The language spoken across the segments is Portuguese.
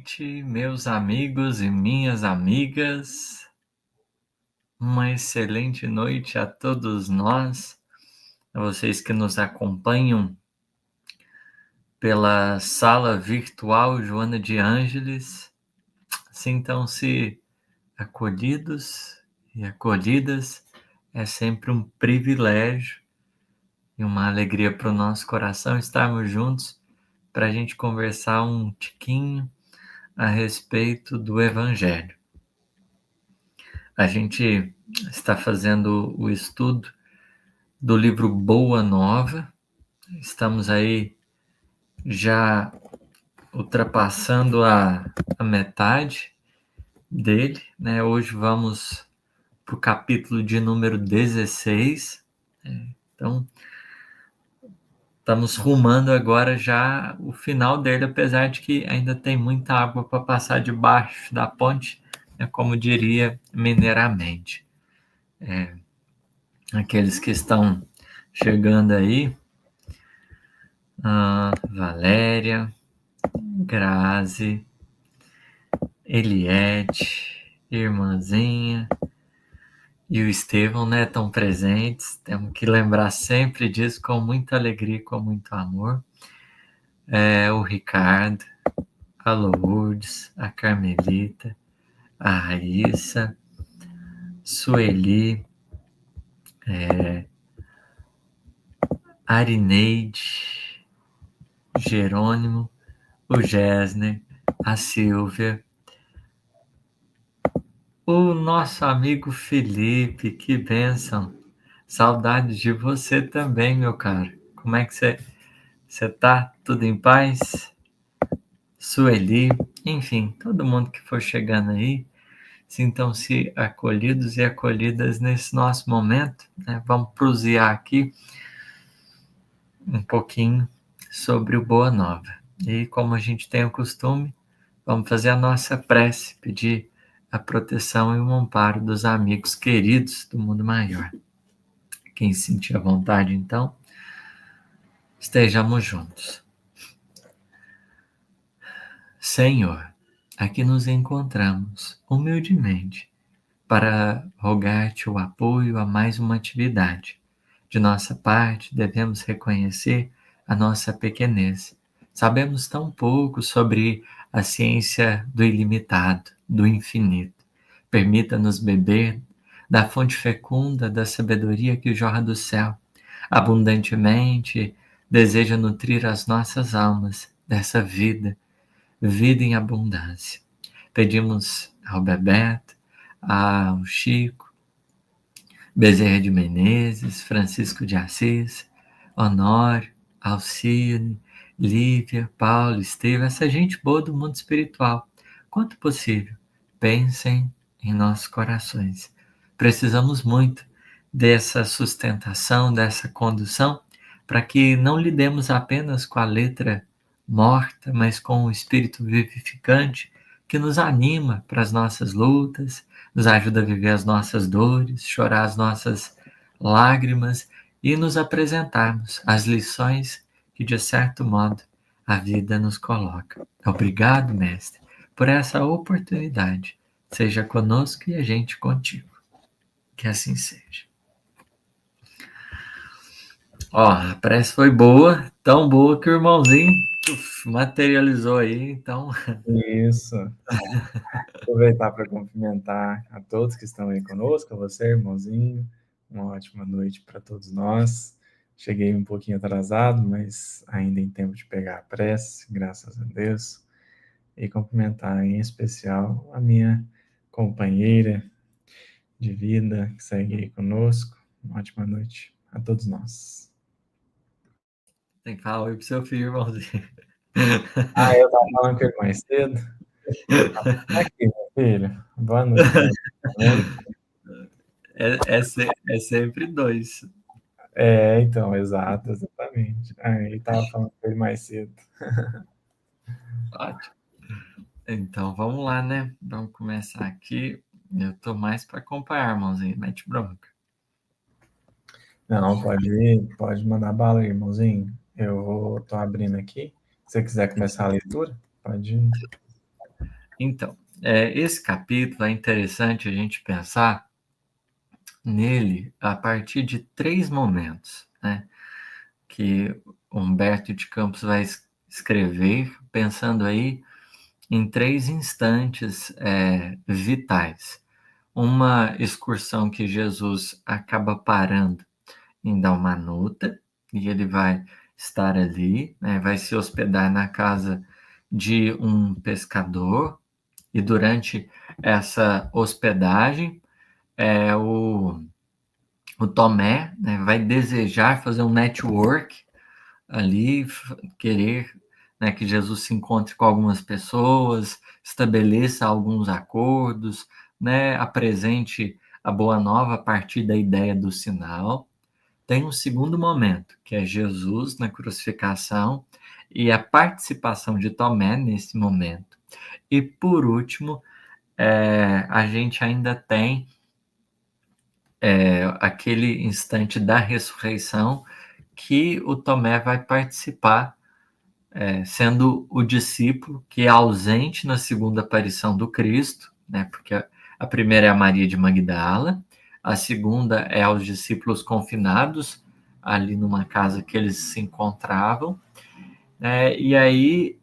noite, meus amigos e minhas amigas. Uma excelente noite a todos nós, a vocês que nos acompanham pela sala virtual Joana de Ângeles. Sintam-se acolhidos e acolhidas. É sempre um privilégio e uma alegria para o nosso coração estarmos juntos para a gente conversar um tiquinho a respeito do Evangelho. A gente está fazendo o estudo do livro Boa Nova. Estamos aí já ultrapassando a metade dele, né? Hoje vamos para o capítulo de número 16. Então, estamos rumando agora já o final dele, apesar de que ainda tem muita água para passar debaixo da ponte, né? Como diria mineiramente. Aqueles que estão chegando aí, Valéria, Grazi, Eliette, Irmãzinha e o Estevão, né, estão presentes. Temos que lembrar sempre disso com muita alegria e com muito amor. O Ricardo, a Lourdes, a Carmelita, a Raíssa, Sueli, Arineide, Jerônimo, o Gessner, a Silvia, o nosso amigo Felipe. Que bênção! Saudades de você também, meu caro. Como é que você tá? Tudo em paz? Sueli, enfim, todo mundo que for chegando aí, sintam-se acolhidos e acolhidas nesse nosso momento, né? Vamos prosear aqui um pouquinho sobre o Boa Nova. E como a gente tem o costume, vamos fazer a nossa prece, pedir a proteção e o amparo dos amigos queridos do mundo maior. Quem sentir à vontade, então, estejamos juntos. Senhor, aqui nos encontramos humildemente para rogar-te o apoio a mais uma atividade. De nossa parte, devemos reconhecer a nossa pequenez. Sabemos tão pouco sobre a ciência do ilimitado, do infinito. Permita-nos beber da fonte fecunda da sabedoria que jorra do céu. Abundantemente deseja nutrir as nossas almas dessa vida em abundância. Pedimos ao Bebeto, ao Chico, Bezerra de Menezes, Francisco de Assis, Honório, Alcine, Lívia, Paulo, Estevão, essa gente boa do mundo espiritual. Quanto possível, pensem em nossos corações. Precisamos muito dessa sustentação, dessa condução, para que não lidemos apenas com a letra morta, mas com o espírito vivificante que nos anima para as nossas lutas, nos ajuda a viver as nossas dores, chorar as nossas lágrimas e nos apresentarmos as lições que, de certo modo, a vida nos coloca. Obrigado, Mestre, por essa oportunidade. Seja conosco e a gente contigo. Que assim seja. A prece foi boa, tão boa que o irmãozinho materializou aí, então. Isso. Aproveitar para cumprimentar a todos que estão aí conosco, a você, irmãozinho. Uma ótima noite para todos nós. Cheguei um pouquinho atrasado, mas ainda em tempo de pegar a prece, graças a Deus. E cumprimentar em especial a minha companheira de vida que segue aí conosco. Uma ótima noite a todos nós. Tem que falar oi pro seu filho, irmãozinho. Eu estava falando com ele mais cedo. Aqui, meu filho. Boa noite. É sempre dois. Então, exatamente. Ele estava falando com ele mais cedo. Ótimo. Então vamos lá, né? Vamos começar aqui. Eu tô mais para acompanhar, irmãozinho. Mete bronca. Não, pode mandar bala aí, irmãozinho. Eu tô abrindo aqui. Se você quiser começar a leitura, pode ir. Então, esse capítulo é interessante a gente pensar nele a partir de 3 momentos, né, que Humberto de Campos vai escrever, pensando aí em 3 instantes, vitais. Uma excursão que Jesus acaba parando em Dalmanuta, e ele vai estar ali, né, vai se hospedar na casa de um pescador, e durante essa hospedagem, o Tomé, né, vai desejar fazer um network ali, querer, né, que Jesus se encontre com algumas pessoas, estabeleça alguns acordos, né, apresente a boa nova a partir da ideia do sinal. Tem um segundo momento, que é Jesus na crucificação e a participação de Tomé nesse momento. E por último, a gente ainda tem aquele instante da ressurreição que o Tomé vai participar, sendo o discípulo que é ausente na segunda aparição do Cristo, né? Porque a primeira é a Maria de Magdala, a segunda é aos discípulos confinados ali numa casa que eles se encontravam, né? E aí,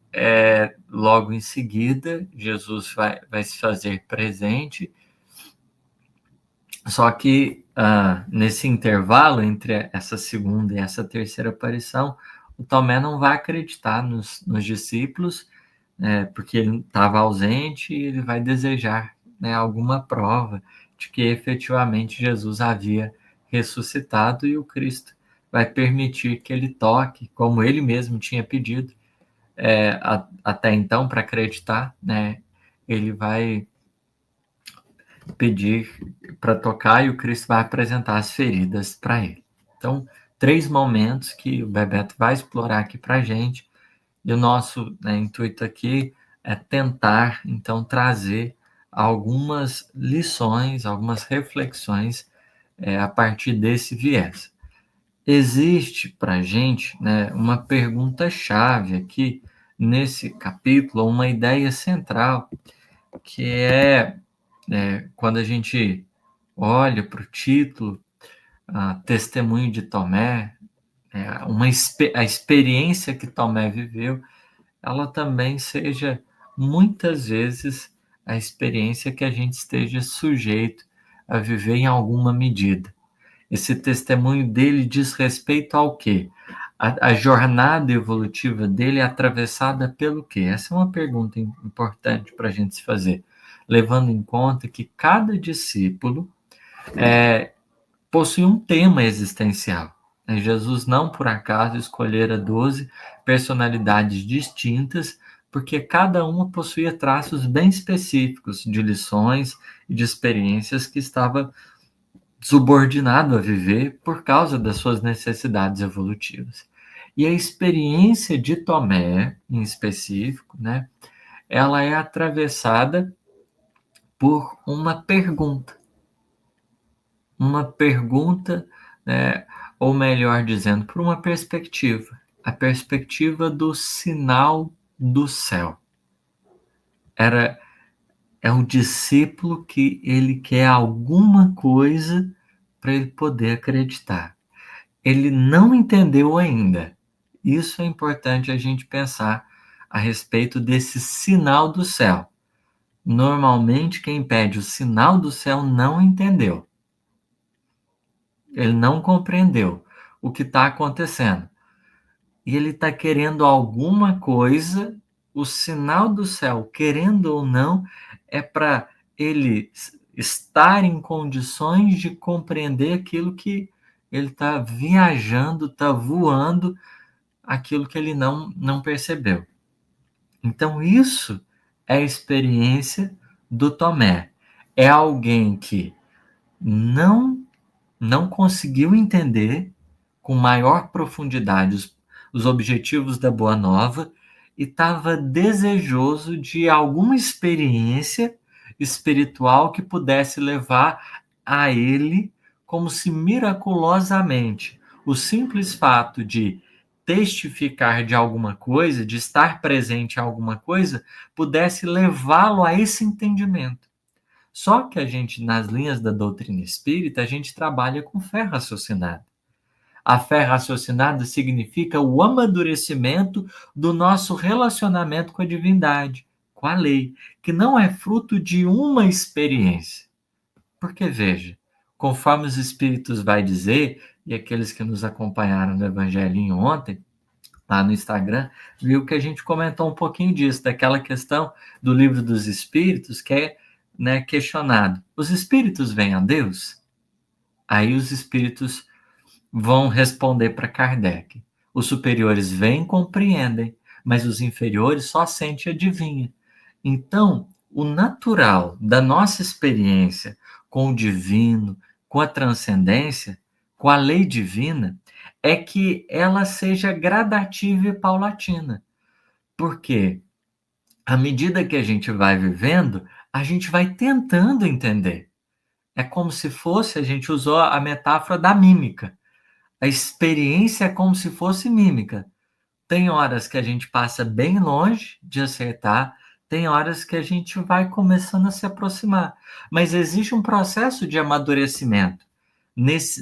logo em seguida, Jesus vai se fazer presente. Só que nesse intervalo entre essa segunda e essa terceira aparição, o Tomé não vai acreditar nos discípulos, porque ele estava ausente e ele vai desejar, né, alguma prova de que efetivamente Jesus havia ressuscitado, e o Cristo vai permitir que ele toque, como ele mesmo tinha pedido, até então, para acreditar, né, ele vai pedir para tocar e o Cristo vai apresentar as feridas para ele. Então, 3 momentos que o Bebeto vai explorar aqui para a gente, e o nosso, né, intuito aqui é tentar, então, trazer algumas lições, algumas reflexões a partir desse viés. Existe para a gente, né, uma pergunta-chave aqui nesse capítulo, uma ideia central, que quando a gente olha para o título, Testemunho de Tomé, a experiência que Tomé viveu, ela também seja muitas vezes a experiência que a gente esteja sujeito a viver em alguma medida. Esse testemunho dele diz respeito ao quê? A jornada evolutiva dele é atravessada pelo quê? Essa é uma pergunta importante para a gente se fazer, levando em conta que cada discípulo possui um tema existencial. Jesus não por acaso escolhera 12 personalidades distintas, porque cada uma possuía traços bem específicos de lições e de experiências que estava subordinado a viver por causa das suas necessidades evolutivas. E a experiência de Tomé, em específico, né, ela é atravessada por uma pergunta. Uma pergunta, né, ou melhor dizendo, por uma perspectiva. A perspectiva do sinal do céu. É um discípulo que ele quer alguma coisa para ele poder acreditar. Ele não entendeu ainda. Isso é importante a gente pensar a respeito desse sinal do céu. Normalmente, quem pede o sinal do céu não entendeu. Ele não compreendeu o que está acontecendo. E ele está querendo alguma coisa, o sinal do céu, querendo ou não, é para ele estar em condições de compreender aquilo que ele está viajando, está voando, aquilo que ele não percebeu. Então, isso é a experiência do Tomé. É alguém que não conseguiu entender com maior profundidade os objetivos da Boa Nova e estava desejoso de alguma experiência espiritual que pudesse levar a ele, como se miraculosamente o simples fato de testificar de alguma coisa, de estar presente em alguma coisa, pudesse levá-lo a esse entendimento. Só que a gente, nas linhas da doutrina espírita, a gente trabalha com fé raciocinada. A fé raciocinada significa o amadurecimento do nosso relacionamento com a divindade, com a lei, que não é fruto de uma experiência. Porque, veja, conforme os Espíritos vai dizer, e aqueles que nos acompanharam no Evangelinho ontem, lá no Instagram, viu que a gente comentou um pouquinho disso, daquela questão do Livro dos Espíritos, que é, né, questionado. Os Espíritos vêm a Deus? Aí os Espíritos vão responder para Kardec. Os superiores veem e compreendem, mas os inferiores só sentem e adivinham. Então, o natural da nossa experiência com o divino, com a transcendência, com a lei divina, é que ela seja gradativa e paulatina. Porque, à medida que a gente vai vivendo, a gente vai tentando entender. É como se fosse, a gente usou a metáfora da mímica. A experiência é como se fosse mímica. Tem horas que a gente passa bem longe de acertar, tem horas que a gente vai começando a se aproximar. Mas existe um processo de amadurecimento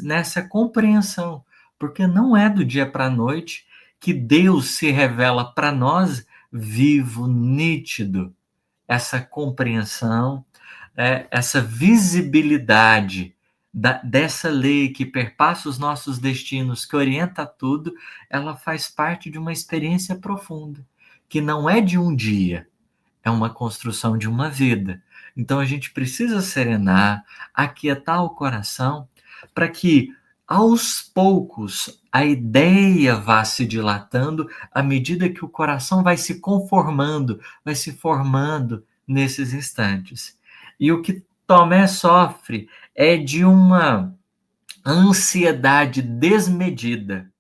nessa compreensão, porque não é do dia para a noite que Deus se revela para nós vivo, nítido. Essa compreensão, essa visibilidade dessa lei que perpassa os nossos destinos, que orienta tudo, ela faz parte de uma experiência profunda, que não é de um dia, é uma construção de uma vida. Então a gente precisa serenar, aquietar o coração, para que aos poucos a ideia vá se dilatando à medida que o coração vai se conformando, vai se formando nesses instantes. E o que Tomé sofre é de uma ansiedade desmedida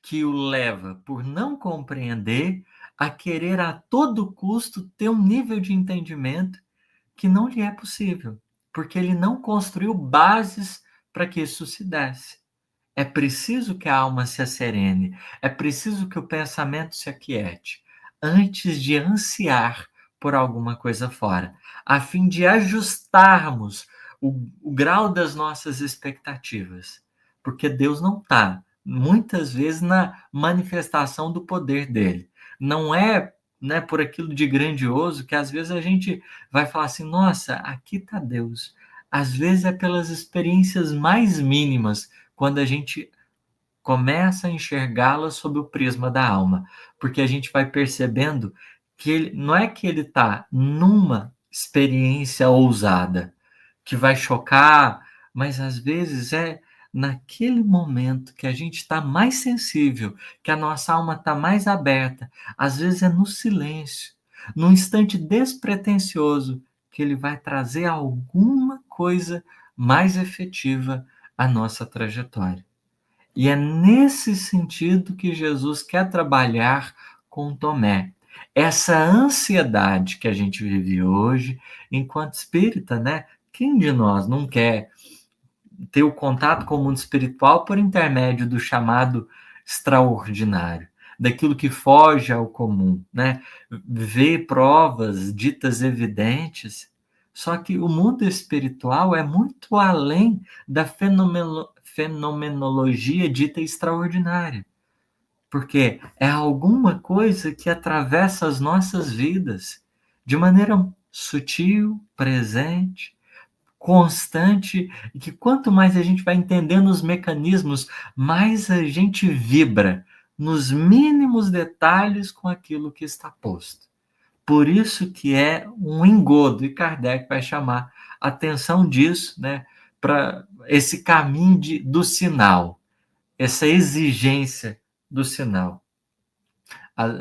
que o leva, por não compreender, a querer a todo custo ter um nível de entendimento que não lhe é possível, porque ele não construiu bases para que isso se desse. É preciso que a alma se acerene, é preciso que o pensamento se aquiete, antes de ansiar por alguma coisa fora, a fim de ajustarmos o grau das nossas expectativas. Porque Deus não está, muitas vezes, na manifestação do poder dele. Não é, né, por aquilo de grandioso que às vezes a gente vai falar assim, nossa, aqui está Deus. Às vezes é pelas experiências mais mínimas, quando a gente começa a enxergá-la sob o prisma da alma, porque a gente vai percebendo que ele, não é que ele está numa experiência ousada, que vai chocar, mas às vezes é naquele momento que a gente está mais sensível, que a nossa alma está mais aberta, às vezes é no silêncio, num instante despretensioso, que ele vai trazer alguma coisa mais efetiva à nossa trajetória. E é nesse sentido que Jesus quer trabalhar com Tomé. Essa ansiedade que a gente vive hoje, enquanto espírita, né? Quem de nós não quer ter o contato com o mundo espiritual por intermédio do chamado extraordinário, daquilo que foge ao comum, né? Ver provas ditas evidentes. Só que o mundo espiritual é muito além da fenomenologia dita extraordinária, porque é alguma coisa que atravessa as nossas vidas de maneira sutil, presente, constante, e que quanto mais a gente vai entendendo os mecanismos, mais a gente vibra nos mínimos detalhes com aquilo que está posto. Por isso que é um engodo, e Kardec vai chamar a atenção disso, né, para esse caminho do sinal, essa exigência do sinal.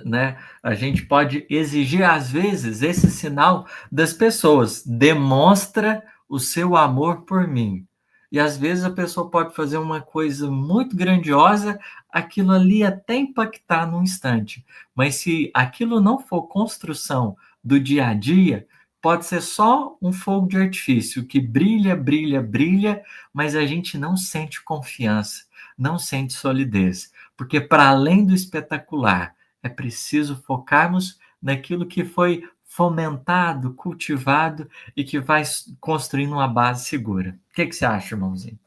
Né? A gente pode exigir, às vezes, esse sinal das pessoas. Demonstra o seu amor por mim. E, às vezes, a pessoa pode fazer uma coisa muito grandiosa, aquilo ali até impactar num instante. Mas se aquilo não for construção do dia a dia, pode ser só um fogo de artifício que brilha, brilha, brilha, mas a gente não sente confiança, não sente solidez, porque para além do espetacular, é preciso focarmos naquilo que foi fomentado, cultivado e que vai construindo uma base segura. O que você acha, irmãozinho?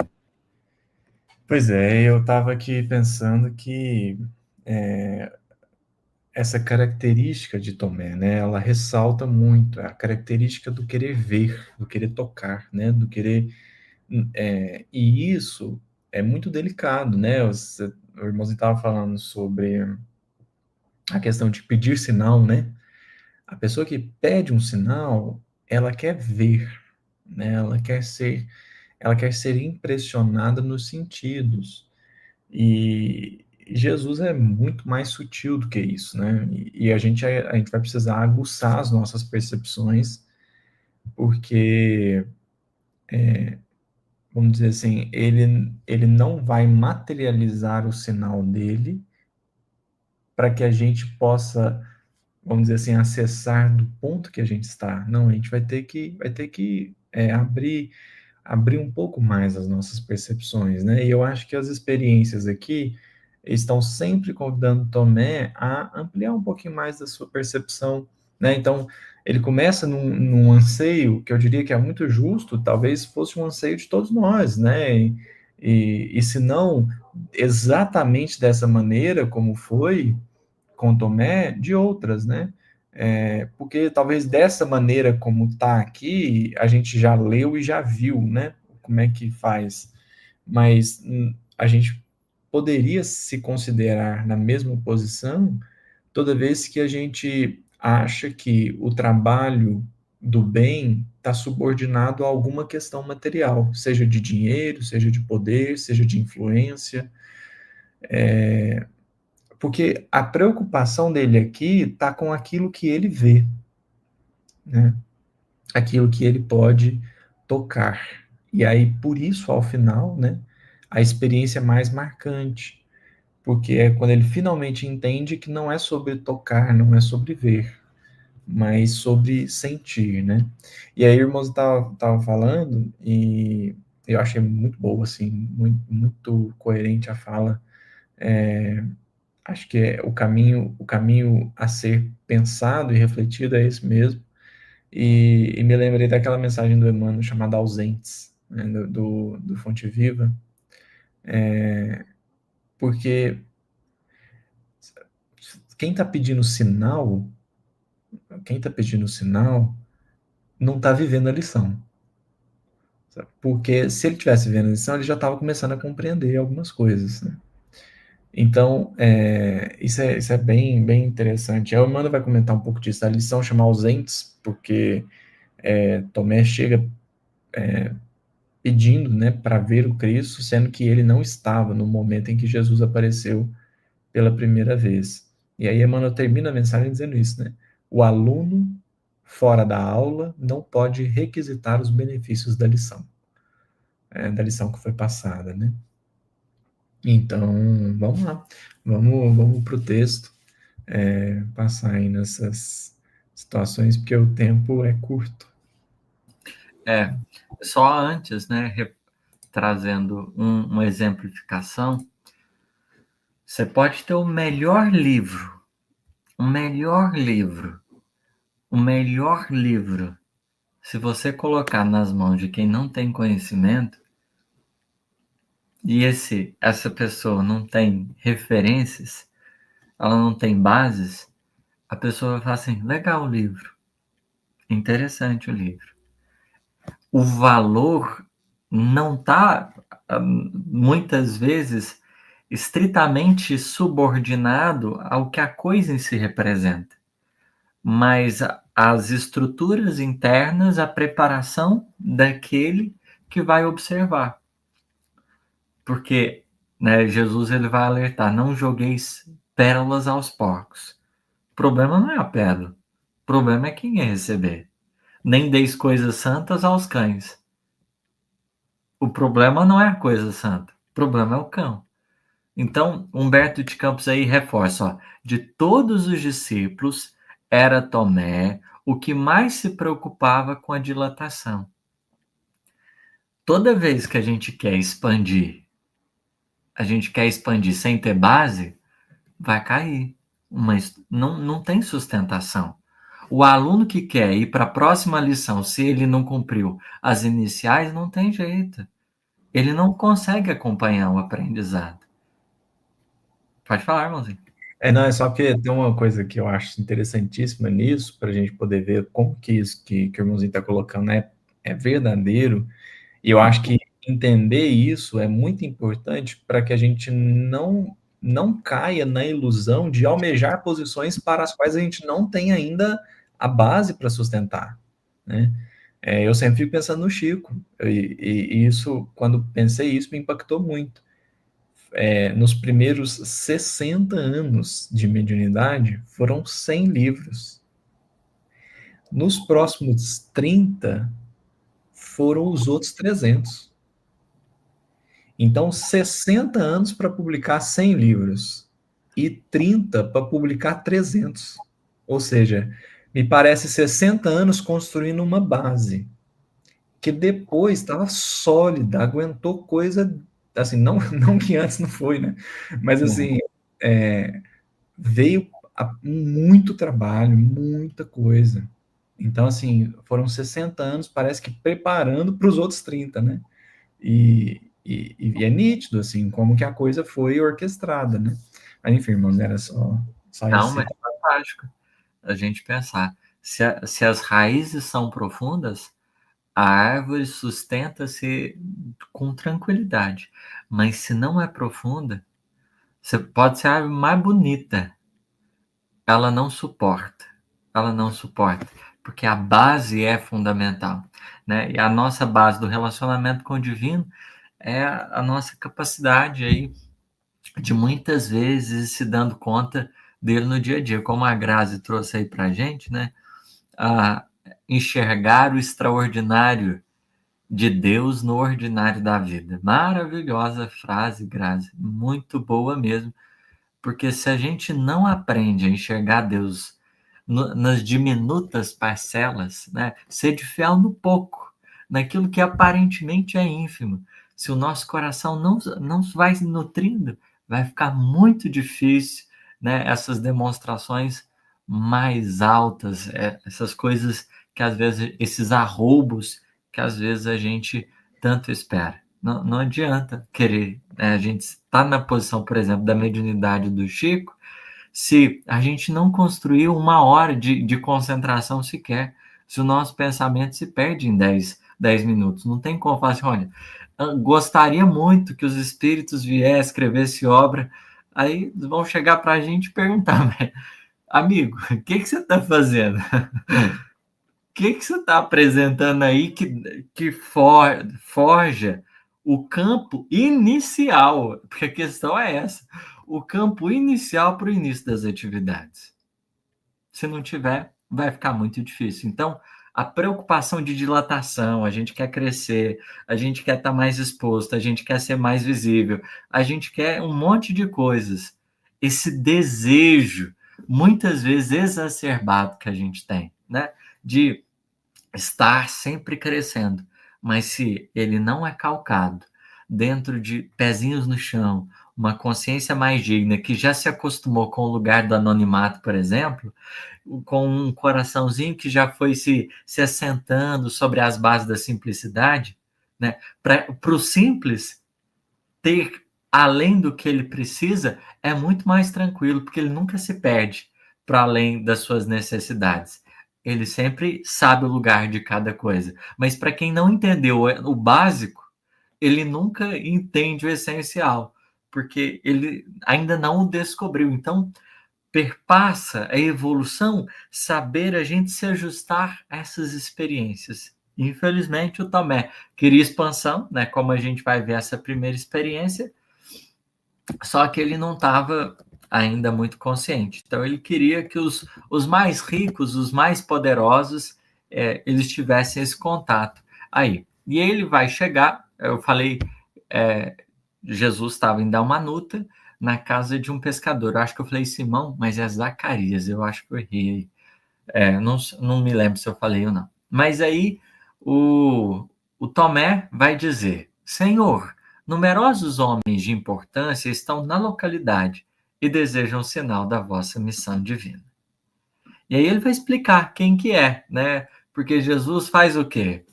Pois é, eu estava aqui pensando que essa característica de Tomé, né, ela ressalta muito a característica do querer ver, do querer tocar, né, do querer, e isso é muito delicado, né? O irmãozinho estava falando sobre a questão de pedir sinal, né? A pessoa que pede um sinal, ela quer ver, né? Ela quer ser impressionada nos sentidos. E Jesus é muito mais sutil do que isso, né? E a gente vai precisar aguçar as nossas percepções, porque, vamos dizer assim, ele não vai materializar o sinal dele para que a gente possa, vamos dizer assim, acessar do ponto que a gente está. Não, a gente vai ter que abrir um pouco mais as nossas percepções, né? E eu acho que as experiências aqui estão sempre convidando Tomé a ampliar um pouquinho mais da sua percepção, né? Então, ele começa num anseio que eu diria que é muito justo, talvez fosse um anseio de todos nós, né? E se não exatamente dessa maneira como foi com Tomé, de outras, né? Porque talvez dessa maneira como está aqui, a gente já leu e já viu, né? Como é que faz. Mas a gente poderia se considerar na mesma posição toda vez que a gente acha que o trabalho do bem está subordinado a alguma questão material, seja de dinheiro, seja de poder, seja de influência. Porque a preocupação dele aqui está com aquilo que ele vê, né? Aquilo que ele pode tocar. E aí, por isso, ao final, né, a experiência é mais marcante, porque é quando ele finalmente entende que não é sobre tocar, não é sobre ver, mas sobre sentir, né? E aí, o irmão estava falando, e eu achei muito boa, assim, muito, muito coerente a fala. Acho que o caminho a ser pensado e refletido é esse mesmo. E me lembrei daquela mensagem do Emmanuel chamada Ausentes, né, do Fonte Viva, porque quem está pedindo sinal, quem está pedindo sinal, não está vivendo a lição. Sabe? Porque se ele tivesse vivendo a lição, ele já estava começando a compreender algumas coisas, né? Então, isso é bem, bem interessante. Aí o Emmanuel vai comentar um pouco disso. A lição chama Ausentes, porque Tomé chega pedindo, né, para ver o Cristo, sendo que ele não estava no momento em que Jesus apareceu pela primeira vez. E aí Emmanuel termina a mensagem dizendo isso, né? O aluno fora da aula não pode requisitar os benefícios da lição que foi passada, né? Então, vamos lá, vamos para o texto, passar aí nessas situações, porque o tempo é curto. Só antes, né, trazendo uma exemplificação, você pode ter o melhor livro, o melhor livro, o melhor livro. Se você colocar nas mãos de quem não tem conhecimento, e essa pessoa não tem referências, ela não tem bases, a pessoa vai falar assim, legal o livro, interessante o livro. O valor não está, muitas vezes, estritamente subordinado ao que a coisa em si representa, mas as estruturas internas, a preparação daquele que vai observar. Porque, né, Jesus ele vai alertar, não jogueis pérolas aos porcos. O problema não é a pérola, o problema é quem ia receber. Nem deis coisas santas aos cães. O problema não é a coisa santa, o problema é o cão. Então, Humberto de Campos aí reforça, ó, de todos os discípulos, era Tomé o que mais se preocupava com a dilatação. Toda vez que a gente quer expandir sem ter base, vai cair. Mas não tem sustentação. O aluno que quer ir para a próxima lição, se ele não cumpriu as iniciais, não tem jeito. Ele não consegue acompanhar o aprendizado. Pode falar, irmãozinho. Não, é só porque tem uma coisa que eu acho interessantíssima nisso, para a gente poder ver como que isso que o irmãozinho está colocando é verdadeiro, e eu acho que entender isso é muito importante para que a gente não caia na ilusão de almejar posições para as quais a gente não tem ainda a base para sustentar, né? Eu sempre fico pensando no Chico, e isso, quando pensei isso, me impactou muito. Nos primeiros 60 anos de mediunidade, foram 100 livros. Nos próximos 30, foram os outros 300. Então, 60 anos para publicar 100 livros e 30 para publicar 300. Ou seja, me parece 60 anos construindo uma base que depois estava sólida, aguentou coisa assim, não que antes não foi, né? Mas assim, veio muito trabalho, muita coisa. Então, assim, foram 60 anos, parece que preparando para os outros 30, né? E é nítido, assim, como que a coisa foi orquestrada, né? Mas, enfim, irmãos, era só Não, esse. mas é fantástico a gente pensar. Se as raízes são profundas, a árvore sustenta-se com tranquilidade. Mas se não é profunda, você pode ser a árvore mais bonita, ela não suporta. Ela não suporta. Porque a base é fundamental, né? E a nossa base do relacionamento com o divino é a nossa capacidade aí de muitas vezes se dando conta dele no dia a dia, como a Grazi trouxe aí para a gente, né? A enxergar o extraordinário de Deus no ordinário da vida. Maravilhosa frase, Grazi, muito boa mesmo, porque se a gente não aprende a enxergar Deus nas diminutas parcelas, né? Ser de fiel no pouco, naquilo que aparentemente é ínfimo. Se o nosso coração não vai se nutrindo, vai ficar muito difícil, né? Essas demonstrações mais altas, essas coisas que às vezes, esses arroubos que às vezes a gente tanto espera. Não adianta querer, né? A gente está na posição, por exemplo, da mediunidade do Chico, se a gente não construiu 1 hora de concentração sequer, se o nosso pensamento se perde em 10 minutos. Não tem como falar assim, olha, gostaria muito que os espíritos viessem escrever essa obra, aí vão chegar para a gente e perguntar, amigo, o que você está fazendo? O que você está apresentando aí que forja o campo inicial? Porque a questão é essa, o campo inicial para o início das atividades. Se não tiver, vai ficar muito difícil. Então, a preocupação de dilatação, a gente quer crescer, a gente quer estar mais exposto, a gente quer ser mais visível, a gente quer um monte de coisas. Esse desejo, muitas vezes exacerbado que a gente tem, né? De estar sempre crescendo, mas se ele não é calcado dentro de pezinhos no chão, uma consciência mais digna, que já se acostumou com o lugar do anonimato, por exemplo, com um coraçãozinho que já foi se assentando sobre as bases da simplicidade, né? Para o simples ter além do que ele precisa é muito mais tranquilo, porque ele nunca se perde para além das suas necessidades. Ele sempre sabe o lugar de cada coisa. Mas para quem não entendeu o básico, ele nunca entende o essencial, porque ele ainda não o descobriu. Então, perpassa a evolução saber a gente se ajustar a essas experiências. Infelizmente, o Tomé queria expansão, né? Como a gente vai ver essa primeira experiência, só que ele não estava ainda muito consciente. Então, ele queria que os mais ricos, os mais poderosos, eles tivessem esse contato. Aí, e ele vai chegar, eu falei, Jesus estava em Dalmanuta, na casa de um pescador. Eu acho que eu falei Simão, mas é Zacarias, eu acho que eu errei. Não me lembro se eu falei ou não. Mas aí o Tomé vai dizer: Senhor, numerosos homens de importância estão na localidade e desejam o sinal da vossa missão divina. E aí ele vai explicar quem que é, né? Porque Jesus faz o quê?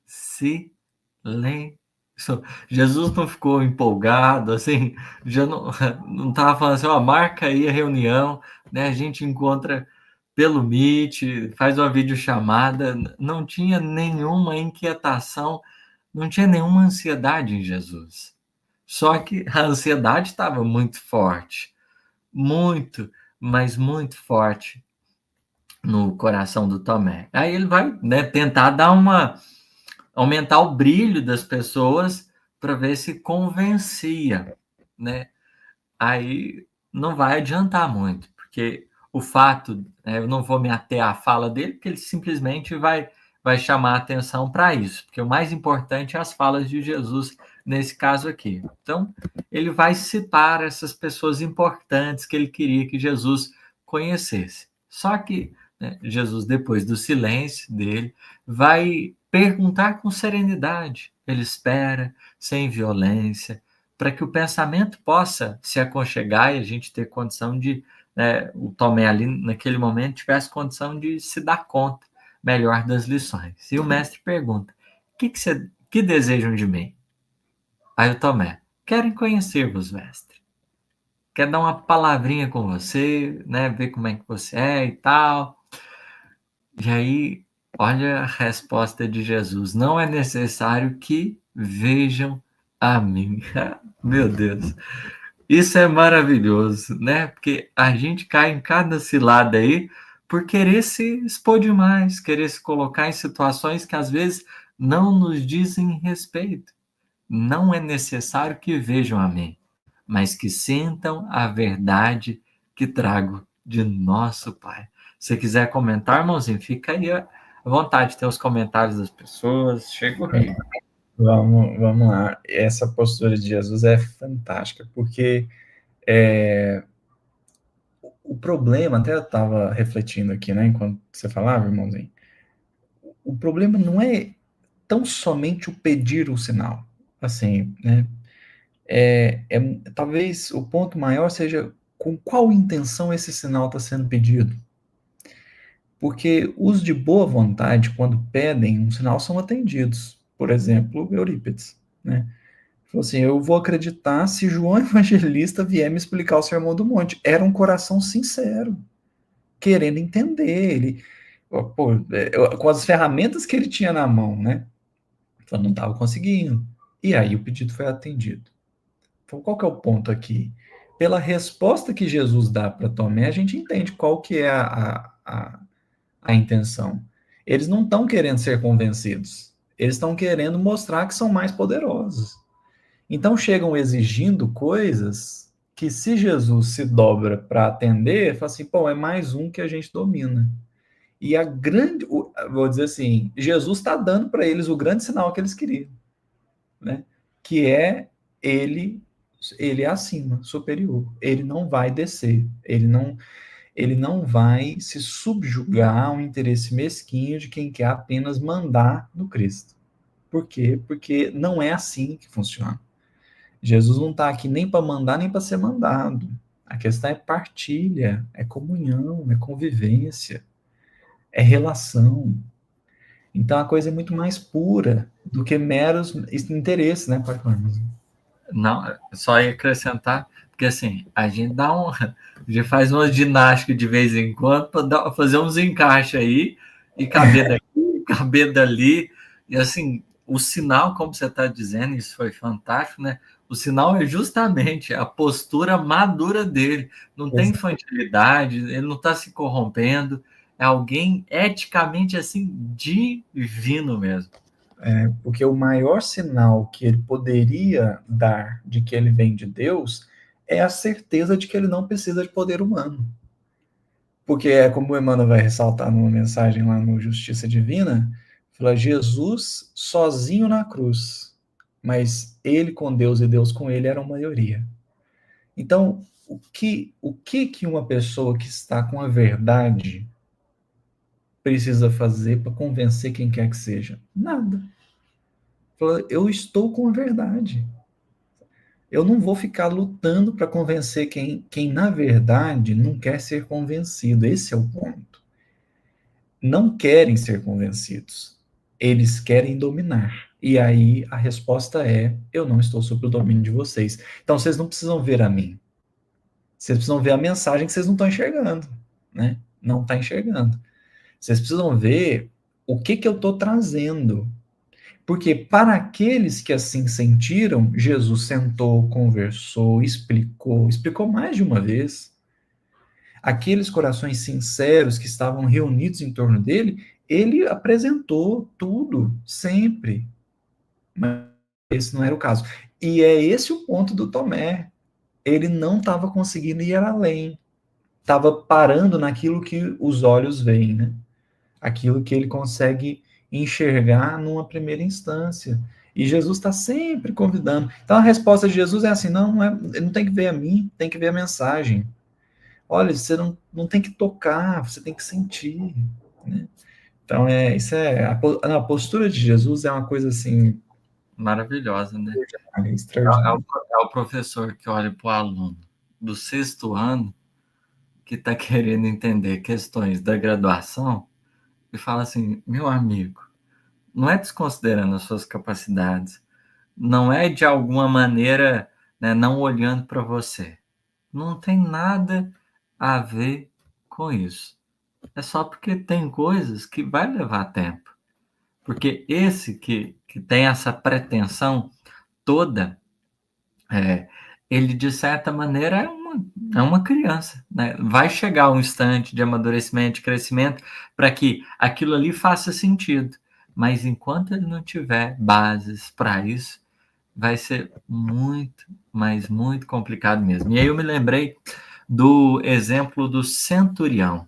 Silêncio. Jesus não ficou empolgado, assim, já não estava falando assim, ó, marca aí a reunião, né? A gente encontra pelo Meet, faz uma videochamada, não tinha nenhuma inquietação, não tinha nenhuma ansiedade em Jesus. Só que a ansiedade estava muito forte, muito, mas muito forte no coração do Tomé. Aí ele vai, né, tentar aumentar o brilho das pessoas para ver se convencia, né? Aí não vai adiantar muito, porque o fato, né, eu não vou me ater à fala dele, porque ele simplesmente vai chamar a atenção para isso, porque o mais importante é as falas de Jesus nesse caso aqui. Então, ele vai citar essas pessoas importantes que ele queria que Jesus conhecesse. Só que, né, Jesus, depois do silêncio dele, vai perguntar com serenidade. Ele espera, sem violência, para que o pensamento possa se aconchegar e a gente ter condição de, né, o Tomé ali naquele momento tivesse condição de se dar conta melhor das lições. E o mestre pergunta: que desejam de mim? Aí o Tomé: querem conhecer-vos, mestre. Quer dar uma palavrinha com você, né, ver como é que você é e tal. E aí, olha a resposta de Jesus: não é necessário que vejam a mim. Meu Deus. Isso é maravilhoso, né? Porque a gente cai em cada cilada aí por querer se expor demais, querer se colocar em situações que às vezes não nos dizem respeito. Não é necessário que vejam a mim, mas que sintam a verdade que trago de nosso Pai. Se quiser comentar, irmãozinho, fica aí à vontade de ter os comentários das pessoas. Chega o rei. Vamos lá. Essa postura de Jesus é fantástica, porque o problema, até eu estava refletindo aqui, né, enquanto você falava, irmãozinho, o problema não é tão somente o pedir o sinal, assim, né, talvez o ponto maior seja com qual intenção esse sinal está sendo pedido. Porque os de boa vontade, quando pedem um sinal, são atendidos. Por exemplo, Eurípides, né? Falou assim, eu vou acreditar se João Evangelista vier me explicar o Sermão do Monte. Era um coração sincero, querendo entender. Ele, com as ferramentas que ele tinha na mão, né? Então não estava conseguindo. E aí o pedido foi atendido. Então, qual que é o ponto aqui? Pela resposta que Jesus dá para Tomé, a gente entende qual que é a intenção. Eles não estão querendo ser convencidos. Eles estão querendo mostrar que são mais poderosos. Então chegam exigindo coisas que, se Jesus se dobra para atender, fala assim, pô, é mais um que a gente domina. E vou dizer assim, Jesus está dando para eles o grande sinal que eles queriam, né? Que é ele é acima, superior. Ele não vai descer, ele não vai se subjugar ao interesse mesquinho de quem quer apenas mandar no Cristo. Por quê? Porque não é assim que funciona. Jesus não está aqui nem para mandar, nem para ser mandado. A questão é partilha, é comunhão, é convivência, é relação. Então a coisa é muito mais pura do que meros interesses, né, Pai Carlos? Não, só ia acrescentar, porque assim, a gente a gente faz uma ginástica de vez em quando para fazer uns encaixes aí e caber daqui, caber dali. E assim, o sinal, como você está dizendo, isso foi fantástico, né? O sinal é justamente a postura madura dele. Não tem infantilidade, ele não está se corrompendo. É alguém eticamente assim, divino mesmo. Porque o maior sinal que ele poderia dar de que ele vem de Deus é a certeza de que ele não precisa de poder humano. Porque é como o Emmanuel vai ressaltar numa mensagem lá no Justiça Divina, fala Jesus sozinho na cruz, mas ele com Deus e Deus com ele eram maioria. Então, o que uma pessoa que está com a verdade precisa fazer para convencer quem quer que seja? Nada. Eu estou com a verdade. Eu não vou ficar lutando para convencer quem, na verdade, não quer ser convencido. Esse é o ponto. Não querem ser convencidos. Eles querem dominar. E aí a resposta é: eu não estou sob o domínio de vocês. Então vocês não precisam ver a mim. Vocês precisam ver a mensagem que vocês não estão enxergando, né? Não está enxergando. Vocês precisam ver o que eu estou trazendo. Porque para aqueles que assim sentiram, Jesus sentou, conversou, explicou mais de uma vez. Aqueles corações sinceros que estavam reunidos em torno dele, ele apresentou tudo, sempre. Mas esse não era o caso. E é esse o ponto do Tomé. Ele não estava conseguindo ir além. Estava parando naquilo que os olhos veem, né? Aquilo que ele consegue enxergar numa primeira instância. E Jesus está sempre convidando. Então a resposta de Jesus é assim: não, não tem que ver a mim, tem que ver a mensagem. Olha, você não tem que tocar, você tem que sentir. Né? Então a postura de Jesus é uma coisa assim maravilhosa, né? extraordinária. É o professor que olha para o aluno do sexto ano que está querendo entender questões da graduação e fala assim: meu amigo, não é desconsiderando as suas capacidades, não é de alguma maneira, né, não olhando para você. Não tem nada a ver com isso. É só porque tem coisas que vai levar tempo. Porque esse que tem essa pretensão toda, ele de certa maneira é uma criança, né? Vai chegar um instante de amadurecimento, de crescimento, para que aquilo ali faça sentido. Mas enquanto ele não tiver bases para isso, vai ser muito, mas muito complicado mesmo. E aí eu me lembrei do exemplo do centurião,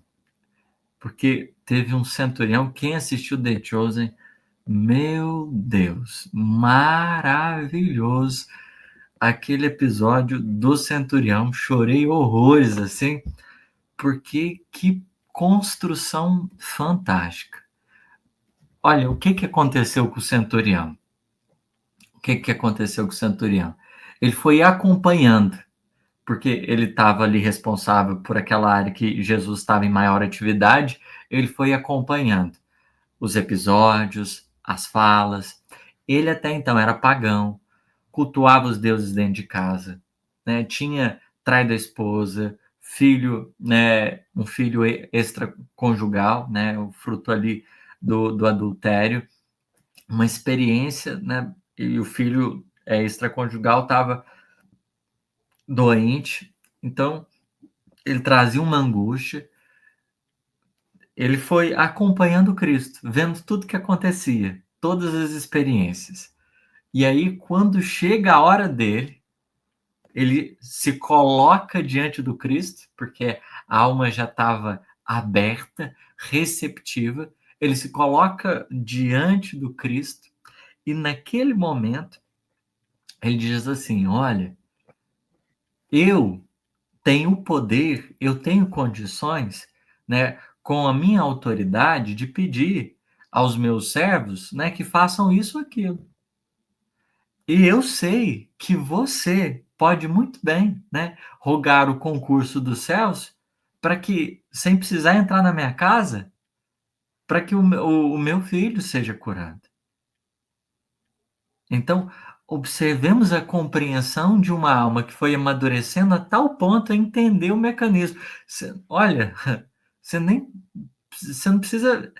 porque teve um centurião, quem assistiu The Chosen, meu Deus, maravilhoso aquele episódio do centurião, chorei horrores assim, porque que construção fantástica. Olha, o que aconteceu com o centurião? O que aconteceu com o centurião? Ele foi acompanhando, porque ele estava ali responsável por aquela área que Jesus estava em maior atividade, ele foi acompanhando os episódios, as falas. Ele até então era pagão, cultuava os deuses dentro de casa, né? Tinha traído a esposa, filho, né? Um filho extraconjugal, né? O fruto ali do adultério, uma experiência, né? E o filho extraconjugal estava doente, então ele trazia uma angústia. Ele foi acompanhando Cristo, vendo tudo que acontecia, todas as experiências. E aí, quando chega a hora dele, ele se coloca diante do Cristo, porque a alma já estava aberta, receptiva. Ele se coloca diante do Cristo e naquele momento ele diz assim: olha, eu tenho poder, eu tenho condições, né, com a minha autoridade de pedir aos meus servos, né, que façam isso ou aquilo. E eu sei que você pode muito bem, né, rogar o concurso dos céus para que, sem precisar entrar na minha casa, para que o meu filho seja curado. Então, observemos a compreensão de uma alma que foi amadurecendo a tal ponto a entender o mecanismo. Olha, você nem, você não precisa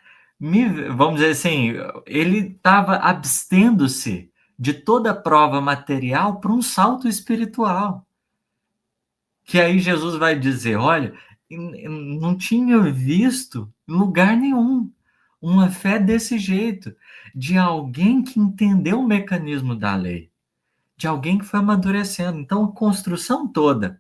vamos dizer assim, ele estava abstendo-se de toda prova material para um salto espiritual. Que aí Jesus vai dizer: olha, não tinha visto em lugar nenhum uma fé desse jeito, de alguém que entendeu o mecanismo da lei, de alguém que foi amadurecendo. Então, a construção toda.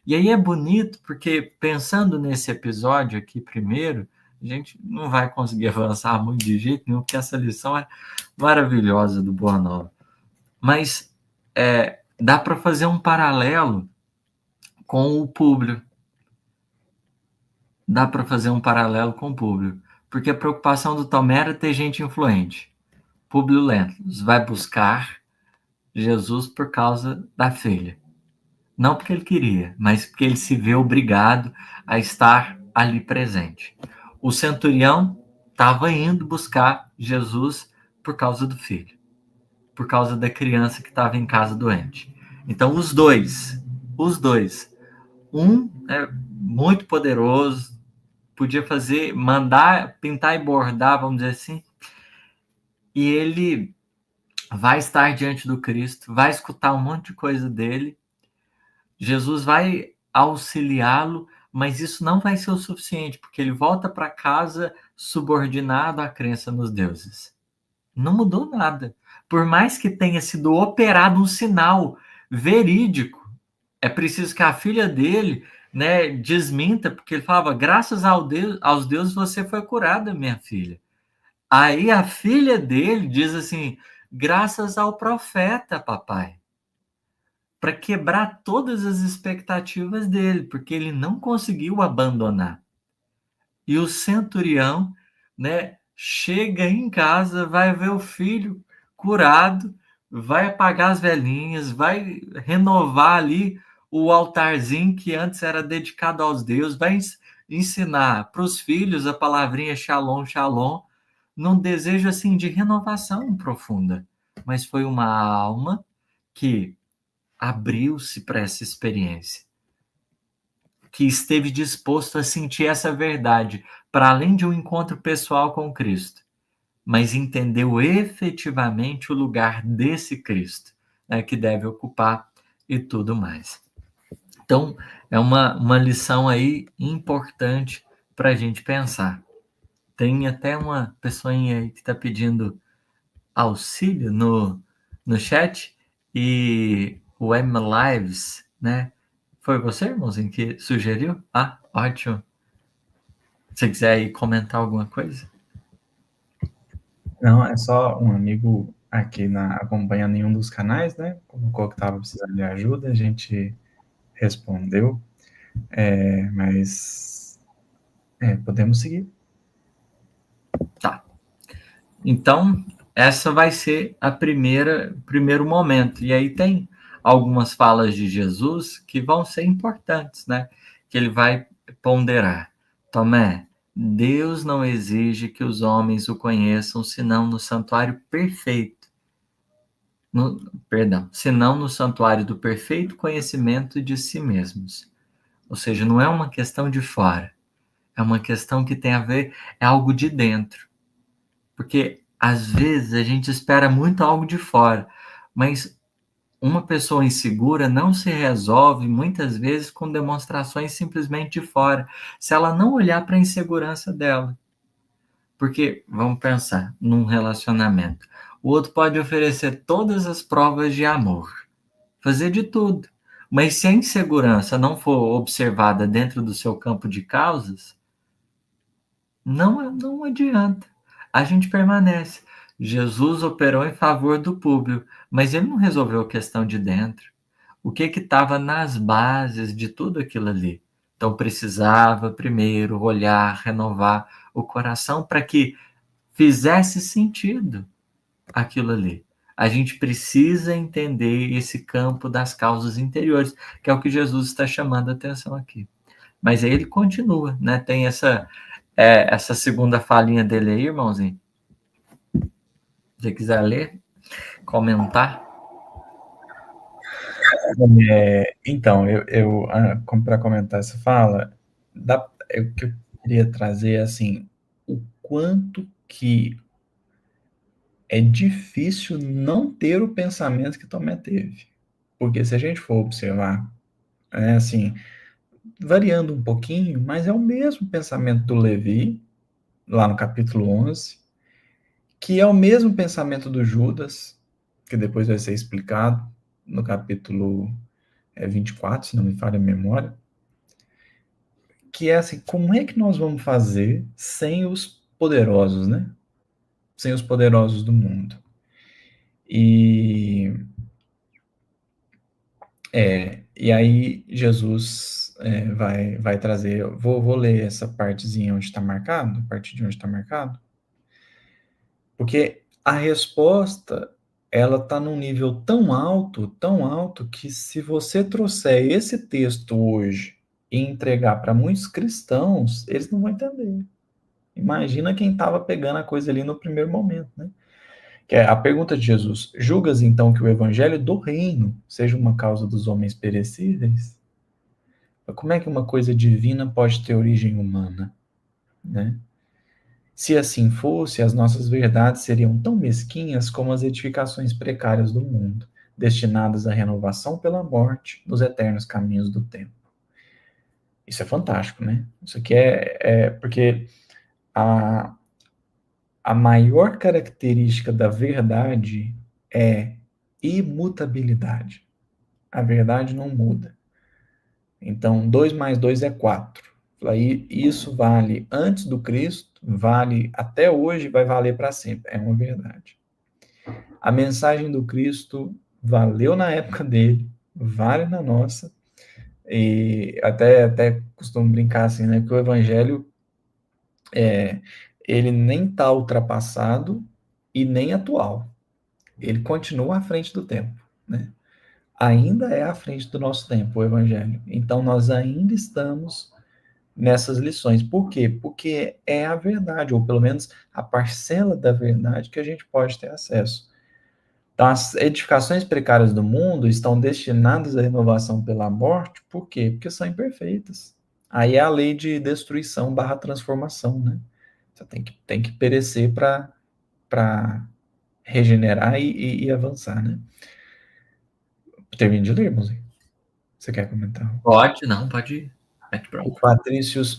E aí é bonito, porque pensando nesse episódio aqui primeiro, a gente não vai conseguir avançar muito de jeito nenhum, porque essa lição é maravilhosa do Boa Nova. Mas dá para fazer um paralelo com o Públio. Dá para fazer um paralelo com o Públio. porque a preocupação do Tomé era ter gente influente. Públio Lentulus vai buscar Jesus por causa da filha. Não porque ele queria, mas porque ele se vê obrigado a estar ali presente. O centurião estava indo buscar Jesus por causa do filho, por causa da criança que estava em casa doente. Então, os dois, um é muito poderoso, podia fazer, mandar, pintar e bordar, vamos dizer assim, e ele vai estar diante do Cristo, vai escutar um monte de coisa dele, Jesus vai auxiliá-lo, mas isso não vai ser o suficiente, porque ele volta para casa subordinado à crença nos deuses. Não mudou nada. Por mais que tenha sido operado um sinal verídico, é preciso que a filha dele, né, desminta, porque ele falava: graças aos deuses você foi curada, minha filha. Aí a filha dele diz assim: graças ao profeta, papai, para quebrar todas as expectativas dele, porque ele não conseguiu abandonar. E o centurião, né, chega em casa, vai ver o filho curado, vai apagar as velhinhas, vai renovar ali o altarzinho que antes era dedicado aos deuses, vai ensinar para os filhos a palavrinha Shalom, Shalom, num desejo assim de renovação profunda. Mas foi uma alma que abriu-se para essa experiência, que esteve disposto a sentir essa verdade, para além de um encontro pessoal com Cristo, mas entendeu efetivamente o lugar desse Cristo, né, que deve ocupar e tudo mais. Então, é uma lição aí importante para a gente pensar. Tem até uma pessoinha aí que está pedindo auxílio no chat, e o M Lives, né? Foi você, irmãozinho, que sugeriu? Ah, ótimo. Se quiser aí comentar alguma coisa. Não, é só um amigo aqui acompanha nenhum dos canais, né? Colocou que estava precisando de ajuda, a gente respondeu, mas podemos seguir. Tá. Então, essa vai ser a primeiro momento. E aí tem algumas falas de Jesus que vão ser importantes, né? Que ele vai ponderar. Tomé, Deus não exige que os homens o conheçam senão no santuário perfeito. Senão no santuário do perfeito conhecimento de si mesmos. Ou seja, não é uma questão de fora, é uma questão que tem a ver, é algo de dentro. Porque às vezes a gente espera muito algo de fora, mas uma pessoa insegura não se resolve muitas vezes com demonstrações simplesmente de fora, se ela não olhar para a insegurança dela. Porque, vamos pensar, num relacionamento, o outro pode oferecer todas as provas de amor, fazer de tudo, mas se a insegurança não for observada dentro do seu campo de causas, não adianta. A gente permanece. Jesus operou em favor do público, mas ele não resolveu a questão de dentro. O que estava nas bases de tudo aquilo ali? Então precisava primeiro olhar, renovar o coração para que fizesse sentido aquilo ali. A gente precisa entender esse campo das causas interiores, que é o que Jesus está chamando a atenção aqui. Mas aí ele continua, né? Tem essa segunda falinha dele aí, irmãozinho. Se você quiser ler, comentar. Então, para comentar essa fala, o que eu queria trazer assim, o quanto que é difícil não ter o pensamento que Tomé teve. Porque se a gente for observar, assim, variando um pouquinho, mas é o mesmo pensamento do Levi, lá no capítulo 11, que é o mesmo pensamento do Judas, que depois vai ser explicado no capítulo 24, se não me falha a memória, que é assim, como é que nós vamos fazer sem os poderosos, né? Sem os poderosos do mundo. E aí Jesus vai trazer. Eu vou ler essa partezinha onde está marcado, a partir de onde está marcado, porque a resposta ela está num nível tão alto, que se você trouxer esse texto hoje e entregar para muitos cristãos, eles não vão entender. Imagina quem estava pegando a coisa ali no primeiro momento, né? Que é a pergunta de Jesus: julgas então que o evangelho do reino seja uma causa dos homens perecíveis? Como é que uma coisa divina pode ter origem humana, né? Se assim fosse, as nossas verdades seriam tão mesquinhas como as edificações precárias do mundo, destinadas à renovação pela morte nos eternos caminhos do tempo. Isso é fantástico, né? Isso aqui é porque a, a maior característica da verdade é imutabilidade. A verdade não muda. Então, 2 mais 2 é 4. Aí, isso vale antes do Cristo, vale até hoje, vai valer para sempre. É uma verdade. A mensagem do Cristo valeu na época dele, vale na nossa. E até costumo brincar assim, né? Que o evangelho ele nem está ultrapassado e nem atual. Ele continua à frente do tempo, né? Ainda é à frente do nosso tempo, o evangelho. Então, nós ainda estamos nessas lições. Por quê? Porque é a verdade, ou pelo menos a parcela da verdade que a gente pode ter acesso. Então, as edificações precárias do mundo estão destinadas à renovação pela morte, por quê? Porque são imperfeitas. Aí é a lei de destruição barra transformação, né? Você tem que perecer para regenerar e avançar, né? Termino de ler, irmãozinho. Você quer comentar? Pode, não, pode ir.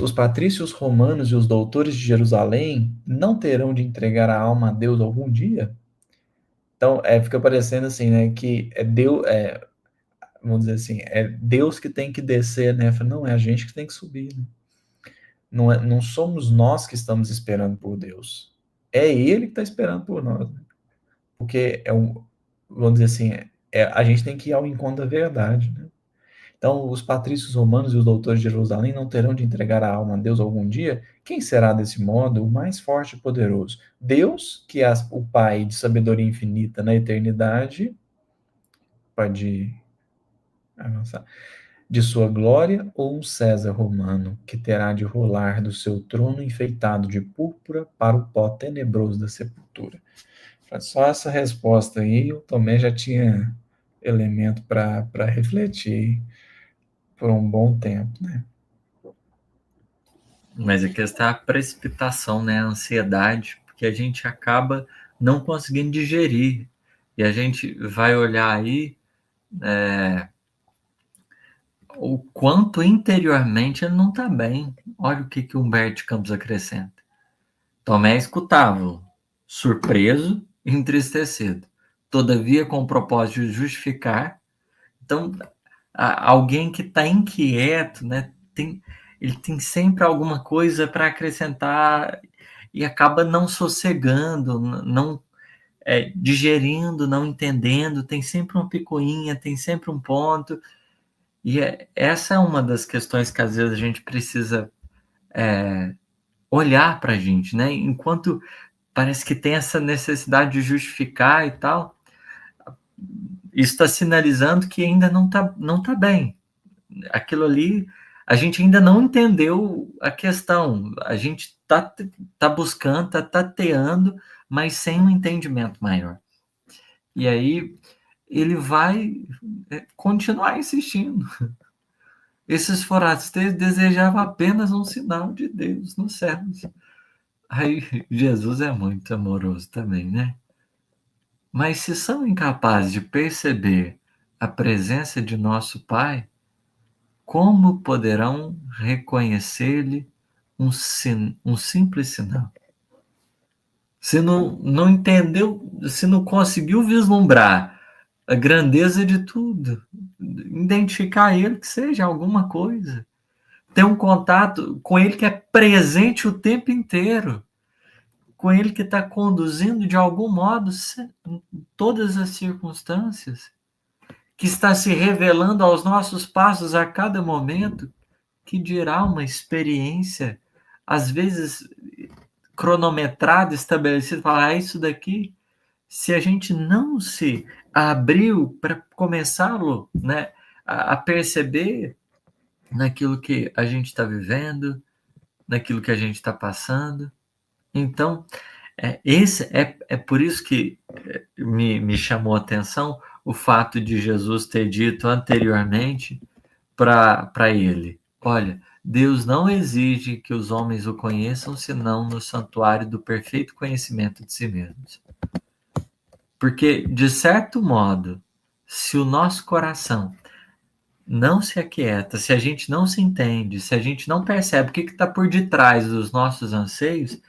Os patrícios romanos e os doutores de Jerusalém não terão de entregar a alma a Deus algum dia? Então, fica parecendo assim, né, que é Deus, vamos dizer assim, é Deus que tem que descer, né? Não, é a gente que tem que subir, né? Não somos nós que estamos esperando por Deus. É Ele que está esperando por nós, né? Porque vamos dizer assim, a gente tem que ir ao encontro da verdade, né? Então, os patrícios romanos e os doutores de Jerusalém não terão de entregar a alma a Deus algum dia? Quem será, desse modo, o mais forte e poderoso? Deus, que é o Pai de sabedoria infinita na eternidade, pode avançar, de sua glória, ou um César romano, que terá de rolar do seu trono enfeitado de púrpura para o pó tenebroso da sepultura? Só essa resposta aí, o Tomé já tinha elemento para refletir por um bom tempo, né? Mas a questão é a precipitação, né? A ansiedade, porque a gente acaba não conseguindo digerir. E a gente vai olhar aí o quanto interiormente ele não está bem. Olha o que Humberto de Campos acrescenta. Tomé escutava, surpreso e entristecido, todavia com o propósito de justificar. Então, alguém que está inquieto, né, ele tem sempre alguma coisa para acrescentar e acaba não sossegando, não digerindo, não entendendo, tem sempre uma picuinha, tem sempre um ponto. E essa é uma das questões que às vezes a gente precisa olhar para a gente, né? Enquanto parece que tem essa necessidade de justificar e tal, isso está sinalizando que ainda não tá bem. Aquilo ali, a gente ainda não entendeu a questão. A gente tá buscando, tá tateando, mas sem um entendimento maior. E aí ele vai continuar insistindo. Esses forasteiros desejavam apenas um sinal de Deus nos céus. Aí Jesus é muito amoroso também, né? Mas se são incapazes de perceber a presença de nosso Pai, como poderão reconhecer-lhe um simples sinal? Se não entendeu, se não conseguiu vislumbrar a grandeza de tudo, identificar ele que seja alguma coisa, ter um contato com ele que é presente o tempo inteiro, com ele que está conduzindo de algum modo todas as circunstâncias, que está se revelando aos nossos passos a cada momento, que dirá uma experiência, às vezes cronometrada, estabelecida, falar, isso daqui, se a gente não se abriu para começá-lo, né, a perceber naquilo que a gente está vivendo, naquilo que a gente está passando. Então, é por isso que me chamou a atenção o fato de Jesus ter dito anteriormente para ele: olha, Deus não exige que os homens o conheçam senão no santuário do perfeito conhecimento de si mesmos. Porque, de certo modo, se o nosso coração não se aquieta, se a gente não se entende, se a gente não percebe o que está por detrás dos nossos anseios,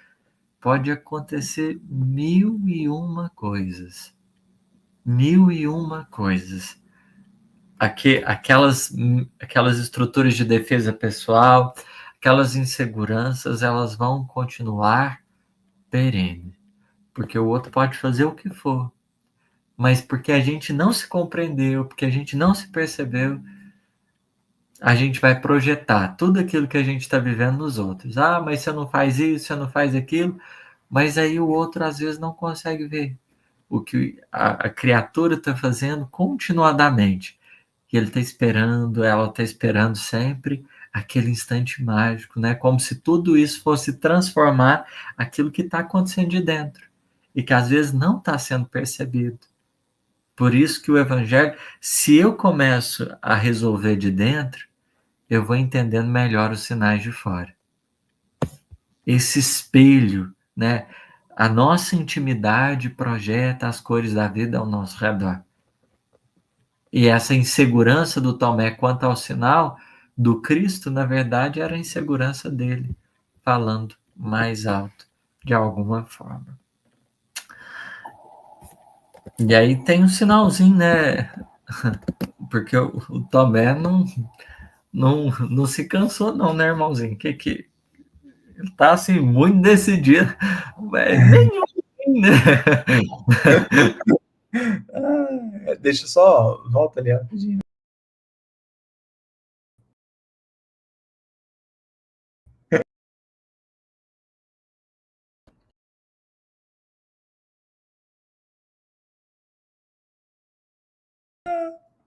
pode acontecer mil e uma coisas. Mil e uma coisas. Aquelas estruturas de defesa pessoal, aquelas inseguranças, elas vão continuar perenes. Porque o outro pode fazer o que for. Mas porque a gente não se compreendeu, porque a gente não se percebeu, a gente vai projetar tudo aquilo que a gente está vivendo nos outros. Ah, mas você não faz isso, você não faz aquilo. Mas aí o outro às vezes não consegue ver o que a criatura está fazendo continuadamente. E ele está esperando, ela está esperando sempre aquele instante mágico, né? Como se tudo isso fosse transformar aquilo que está acontecendo de dentro. E que às vezes não está sendo percebido. Por isso que o evangelho, se eu começo a resolver de dentro, eu vou entendendo melhor os sinais de fora. Esse espelho, né? A nossa intimidade projeta as cores da vida ao nosso redor. E essa insegurança do Tomé quanto ao sinal do Cristo, na verdade, era a insegurança dele, falando mais alto, de alguma forma. E aí tem um sinalzinho, né? Porque o Tomé não se cansou, não, né, irmãozinho? Que ele tá assim, muito decidido. Nenhum, né? Deixa só, volta ali rapidinho.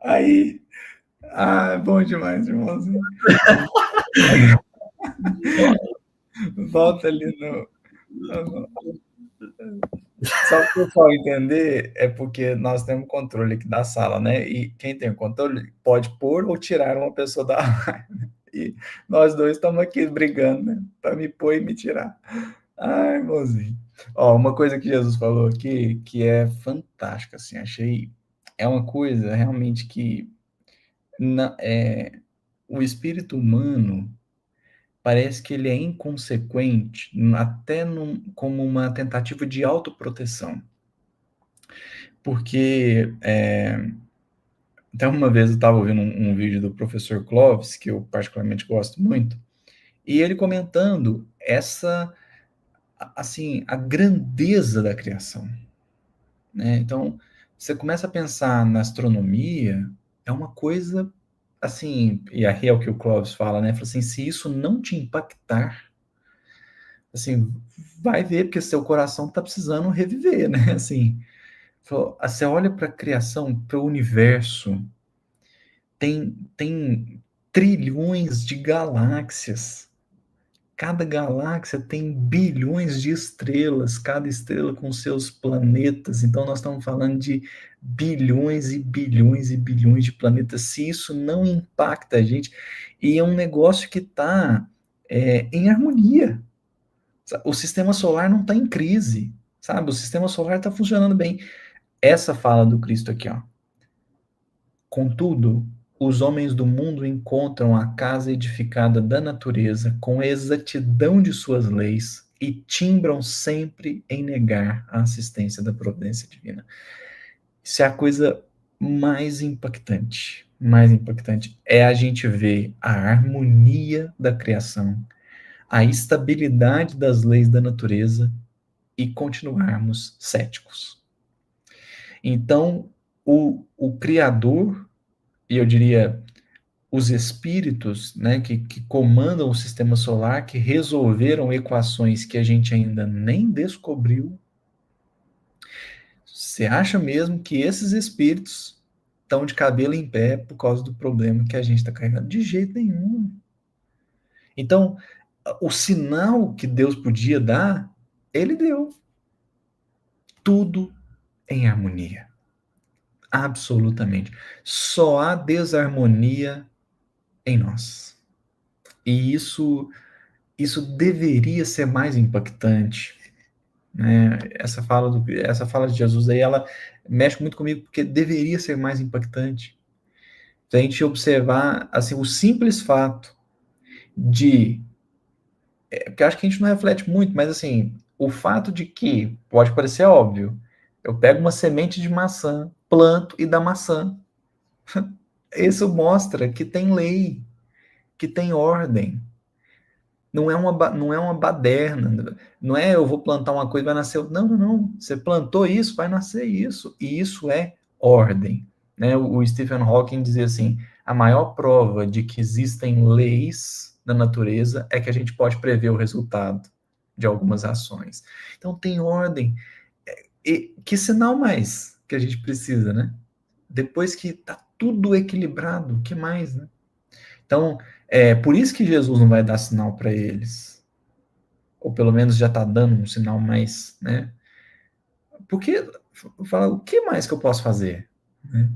Aí, é bom demais, irmãozinho. Volta ali no. Só para o pessoal entender, é porque nós temos controle aqui da sala, né? E quem tem o controle pode pôr ou tirar uma pessoa da live. E nós dois estamos aqui brigando, né? Para me pôr e me tirar. Ai, irmãozinho. Ó, uma coisa que Jesus falou aqui que é fantástica, assim, achei. É uma coisa realmente que o espírito humano parece que ele é inconsequente, até como uma tentativa de autoproteção. Porque até uma vez eu estava ouvindo um vídeo do professor Clovis, que eu particularmente gosto muito, e ele comentando assim, a grandeza da criação, né? Então, você começa a pensar na astronomia, é uma coisa assim, e aí é o que o Clovis fala, né? Fala assim, se isso não te impactar, assim, vai ver, porque seu coração está precisando reviver, né? Assim, você olha para a criação, para o universo, tem trilhões de galáxias. Cada galáxia tem bilhões de estrelas, cada estrela com seus planetas. Então, nós estamos falando de bilhões e bilhões e bilhões de planetas. Se isso não impacta a gente, e é um negócio que está em harmonia. O sistema solar não está em crise, sabe? O sistema solar está funcionando bem. Essa fala do Cristo aqui, ó. Contudo, os homens do mundo encontram a casa edificada da natureza com a exatidão de suas leis e timbram sempre em negar a assistência da providência divina. Isso é a coisa mais impactante. Mais impactante é a gente ver a harmonia da criação, a estabilidade das leis da natureza e continuarmos céticos. Então, o Criador, e eu diria os espíritos, né, que comandam o sistema solar, que resolveram equações que a gente ainda nem descobriu. Você acha mesmo que esses espíritos estão de cabelo em pé por causa do problema que a gente está carregando? De jeito nenhum. Então, o sinal que Deus podia dar, ele deu. Tudo em harmonia. Absolutamente. Só há desarmonia em nós. E isso deveria ser mais impactante, né? Essa fala de Jesus aí, ela mexe muito comigo, porque deveria ser mais impactante. Se a gente observar, assim, o simples fato de... porque acho que a gente não reflete muito, mas, assim, o fato de que, pode parecer óbvio, eu pego uma semente de maçã, planto e dá maçã. Isso mostra que tem lei, que tem ordem. Não é uma baderna, não é eu vou plantar uma coisa e vai nascer. Não, não, não. Você plantou isso, vai nascer isso. E isso é ordem. Né? O Stephen Hawking dizia assim: a maior prova de que existem leis na natureza é que a gente pode prever o resultado de algumas ações. Então tem ordem. E que sinal mais que a gente precisa, né? Depois que está tudo equilibrado, o que mais, né? Então, é por isso que Jesus não vai dar sinal para eles. Ou pelo menos já está dando um sinal mais, né? Porque, fala, o que mais que eu posso fazer, né?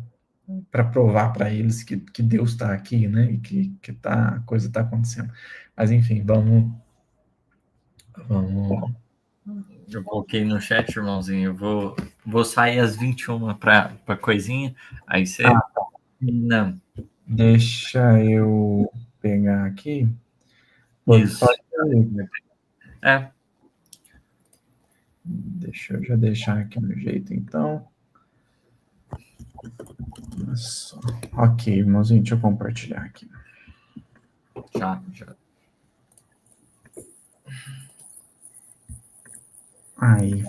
Para provar para eles que Deus está aqui, né? E a coisa está acontecendo. Mas, enfim, vamos... Eu coloquei no chat, irmãozinho. Vou sair às 21 para coisinha. Aí você. Não. Deixa eu pegar aqui. Isso. É. Deixa eu já deixar aqui no jeito, então. Nossa. Ok, irmãozinho, deixa eu compartilhar aqui. Já. Aí.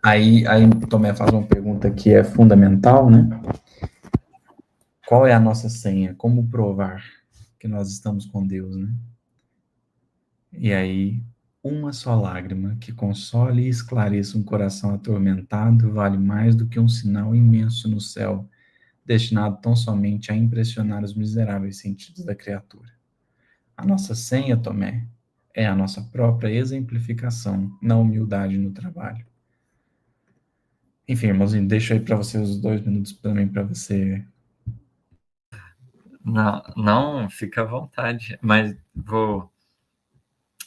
Aí Tomé faz uma pergunta que é fundamental, né? Qual é a nossa senha? Como provar que nós estamos com Deus, né? E aí, uma só lágrima que console e esclareça um coração atormentado vale mais do que um sinal imenso no céu, destinado tão somente a impressionar os miseráveis sentidos da criatura. A nossa senha, Tomé, é a nossa própria exemplificação na humildade no trabalho. Enfim, irmãozinho, deixo aí para você os 2 minutos também para você. Não, fica à vontade, mas vou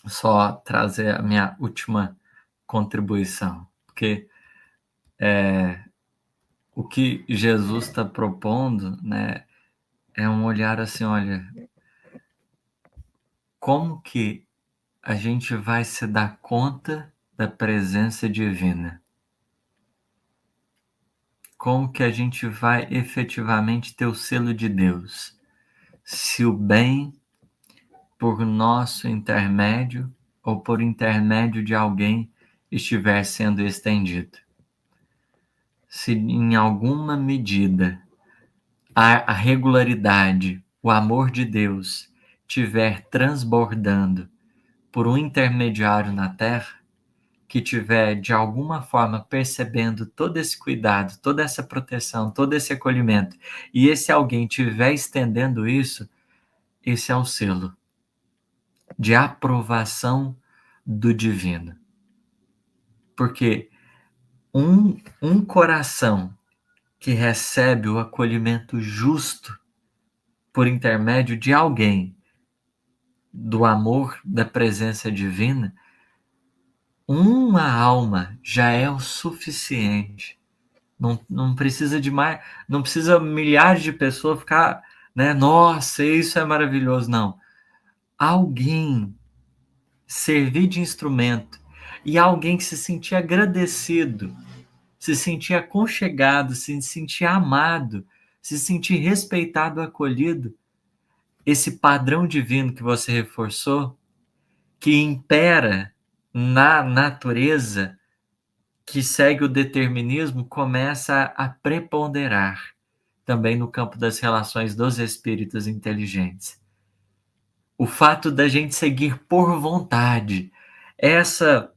só trazer a minha última contribuição, porque o que Jesus está propondo, né, é um olhar assim, olha, como que a gente vai se dar conta da presença divina? Como que a gente vai efetivamente ter o selo de Deus? Se o bem por nosso intermédio ou por intermédio de alguém estiver sendo estendido. Se em alguma medida a regularidade, o amor de Deus tiver transbordando por um intermediário na terra, que tiver de alguma forma percebendo todo esse cuidado, toda essa proteção, todo esse acolhimento, e esse alguém tiver estendendo isso, esse é o selo de aprovação do divino. Porque um coração que recebe o acolhimento justo por intermédio de alguém, do amor da presença divina, uma alma já é o suficiente. Não precisa de mais, não precisa milhares de pessoas ficar, né? Nossa, isso é maravilhoso. Não. Alguém servir de instrumento e alguém que se sentir agradecido, se sentir aconchegado, se sentir amado, se sentir respeitado, acolhido, esse padrão divino que você reforçou, que impera na natureza, que segue o determinismo, começa a preponderar. também no campo das relações dos espíritos inteligentes. O fato da gente seguir por vontade, essa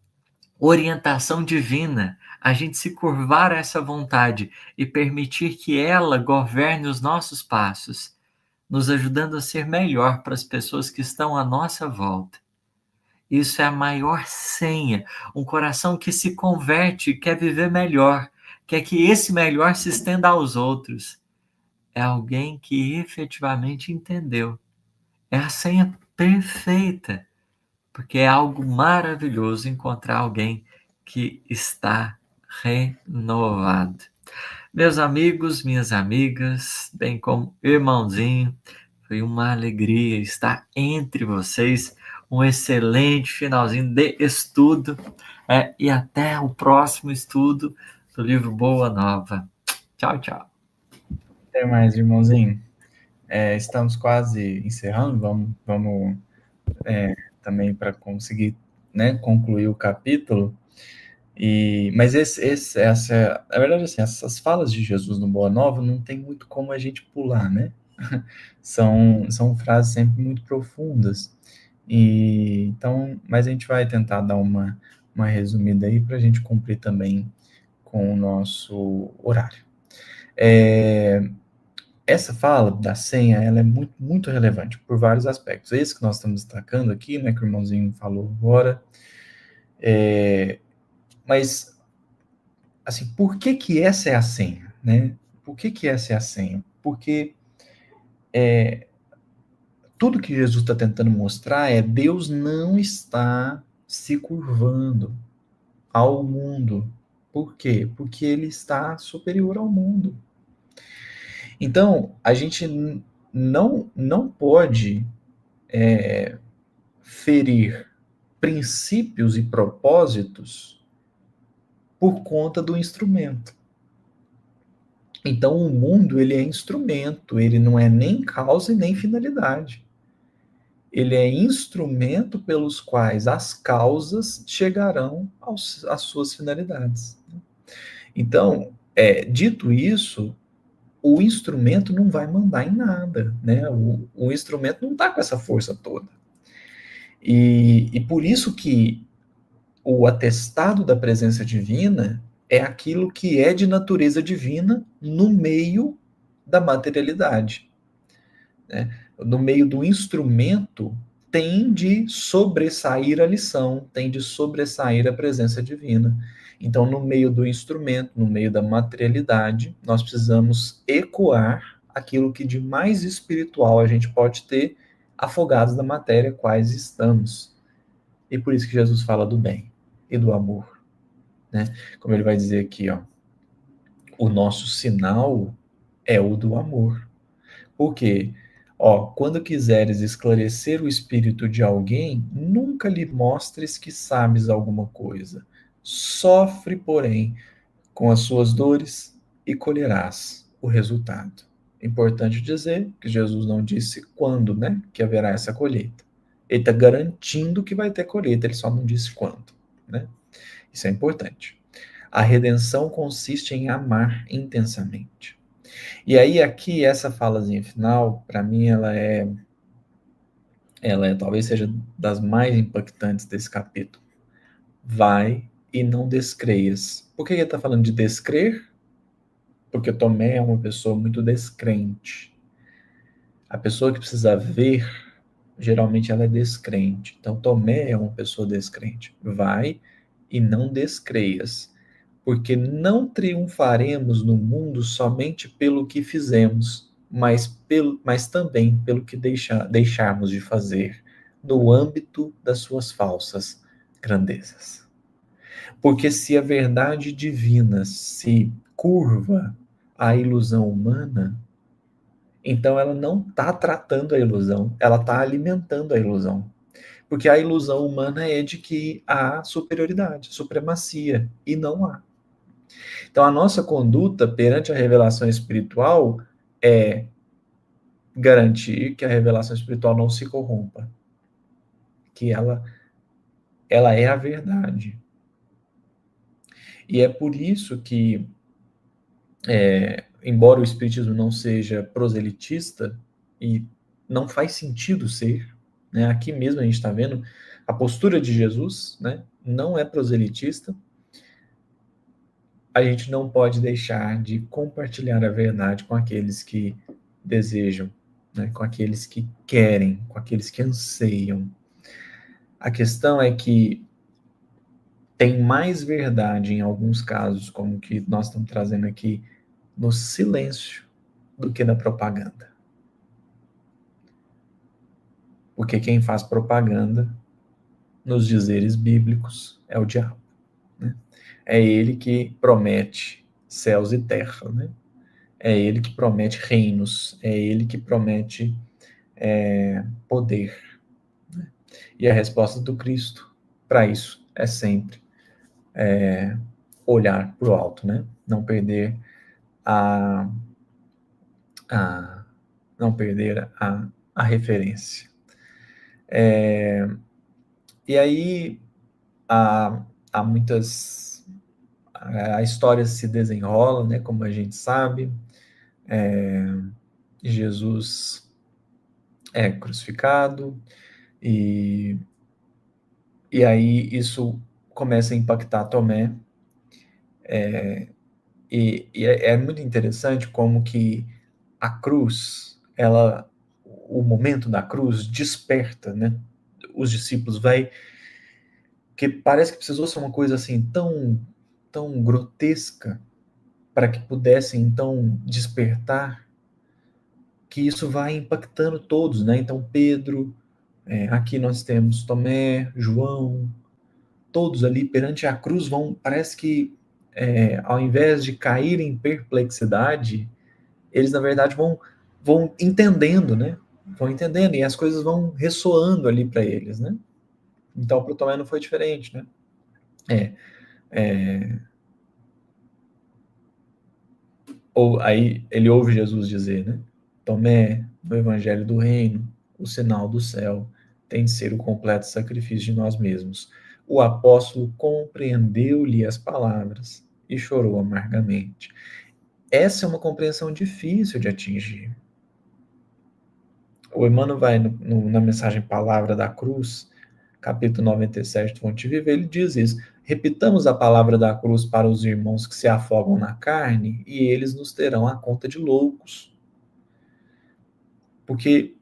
orientação divina, a gente se curvar a essa vontade e permitir que ela governe os nossos passos, nos ajudando a ser melhor para as pessoas que estão à nossa volta. Isso é a maior senha. Um coração que se converte, quer viver melhor, quer que esse melhor se estenda aos outros. É alguém que efetivamente entendeu. É a senha perfeita, porque é algo maravilhoso encontrar alguém que está renovado. Meus amigos, minhas amigas, bem como irmãozinho, foi uma alegria estar entre vocês. Um excelente finalzinho de estudo, e até o próximo estudo do livro Boa Nova. Tchau, tchau. Até mais, irmãozinho. Estamos quase encerrando, vamos também para conseguir, né, concluir o capítulo. Mas na verdade, assim, essas falas de Jesus no Boa Nova não tem muito como a gente pular, né? São frases sempre muito profundas. Então, mas a gente vai tentar dar uma resumida aí para a gente cumprir também com o nosso horário. Essa fala da senha, ela é muito, muito relevante por vários aspectos. Esse que nós estamos destacando aqui, né, que o irmãozinho falou agora. Mas, assim, por que essa é a senha, né? Por que essa é a senha? Porque tudo que Jesus está tentando mostrar é Deus não está se curvando ao mundo. Por quê? Porque ele está superior ao mundo. Então, a gente não pode ferir princípios e propósitos por conta do instrumento. Então, o mundo, ele é instrumento, ele não é nem causa e nem finalidade. Ele é instrumento pelos quais as causas chegarão às suas finalidades. Então, dito isso, o instrumento não vai mandar em nada, né? O instrumento não está com essa força toda. E por isso que o atestado da presença divina é aquilo que é de natureza divina no meio da materialidade. Né? No meio do instrumento, tem de sobressair a lição, tem de sobressair a presença divina. Então, no meio do instrumento, no meio da materialidade, nós precisamos ecoar aquilo que de mais espiritual a gente pode ter, afogados na matéria, quais estamos. E por isso que Jesus fala do bem e do amor. Né? Como ele vai dizer aqui, ó, o nosso sinal é o do amor. Por quê? Ó, quando quiseres esclarecer o espírito de alguém, nunca lhe mostres que sabes alguma coisa. Sofre, porém, com as suas dores e colherás o resultado. Importante dizer que Jesus não disse quando, né, que haverá essa colheita. Ele está garantindo que vai ter colheita, ele só não disse quando, né? Isso é importante. A redenção consiste em amar intensamente. E aí aqui essa falazinha final, para mim ela talvez seja das mais impactantes desse capítulo. Vai e não descreias. Por que ele está falando de descrer? Porque Tomé é uma pessoa muito descrente. A pessoa que precisa ver, geralmente ela é descrente. Então Tomé é uma pessoa descrente. Vai e não descreias, porque não triunfaremos no mundo somente pelo que fizemos, mas também pelo que deixarmos de fazer no âmbito das suas falsas grandezas. Porque se a verdade divina se curva à ilusão humana, então ela não está tratando a ilusão, ela está alimentando a ilusão. Porque a ilusão humana é de que há superioridade, supremacia, e não há. Então, a nossa conduta perante a revelação espiritual é garantir que a revelação espiritual não se corrompa, que ela é a verdade. E é por isso que embora o espiritismo não seja proselitista, e não faz sentido ser, né? Aqui mesmo a gente está vendo a postura de Jesus, né? Não é proselitista. A gente não pode deixar de compartilhar a verdade com aqueles que desejam, né? Com aqueles que querem, com aqueles que anseiam. A questão é que tem mais verdade em alguns casos, como o que nós estamos trazendo aqui, no silêncio, do que na propaganda. Porque quem faz propaganda, nos dizeres bíblicos, é o diabo, né? É ele que promete céus e terra, né? É ele que promete reinos, é ele que promete poder. Né? E a resposta do Cristo para isso é sempre olhar para o alto, né? Não perder a, a não perder a referência. E aí há muitas a história se desenrola, né? Como a gente sabe, Jesus é crucificado e e aí isso começa a impactar Tomé. E é muito interessante como que a cruz, o momento da cruz desperta, né? Os discípulos vai, que parece que precisou ser uma coisa assim tão grotesca para que pudessem então despertar, que isso vai impactando todos, né? Então Pedro, aqui nós temos Tomé, João, todos ali perante a cruz parece que ao invés de cair em perplexidade, eles na verdade vão entendendo, né? Vão entendendo e as coisas vão ressoando ali para eles, né? Então para o Tomé não foi diferente, né? É, ou aí ele ouve Jesus dizer, né? Tomé, no Evangelho do Reino, o sinal do céu tem de ser o completo sacrifício de nós mesmos. O apóstolo compreendeu-lhe as palavras e chorou amargamente. Essa é uma compreensão difícil de atingir. O Emmanuel vai na mensagem Palavra da Cruz, capítulo 97 do Fonte Viva, ele diz isso. Repitamos a palavra da cruz para os irmãos que se afogam na carne e eles nos terão a conta de loucos. Porque,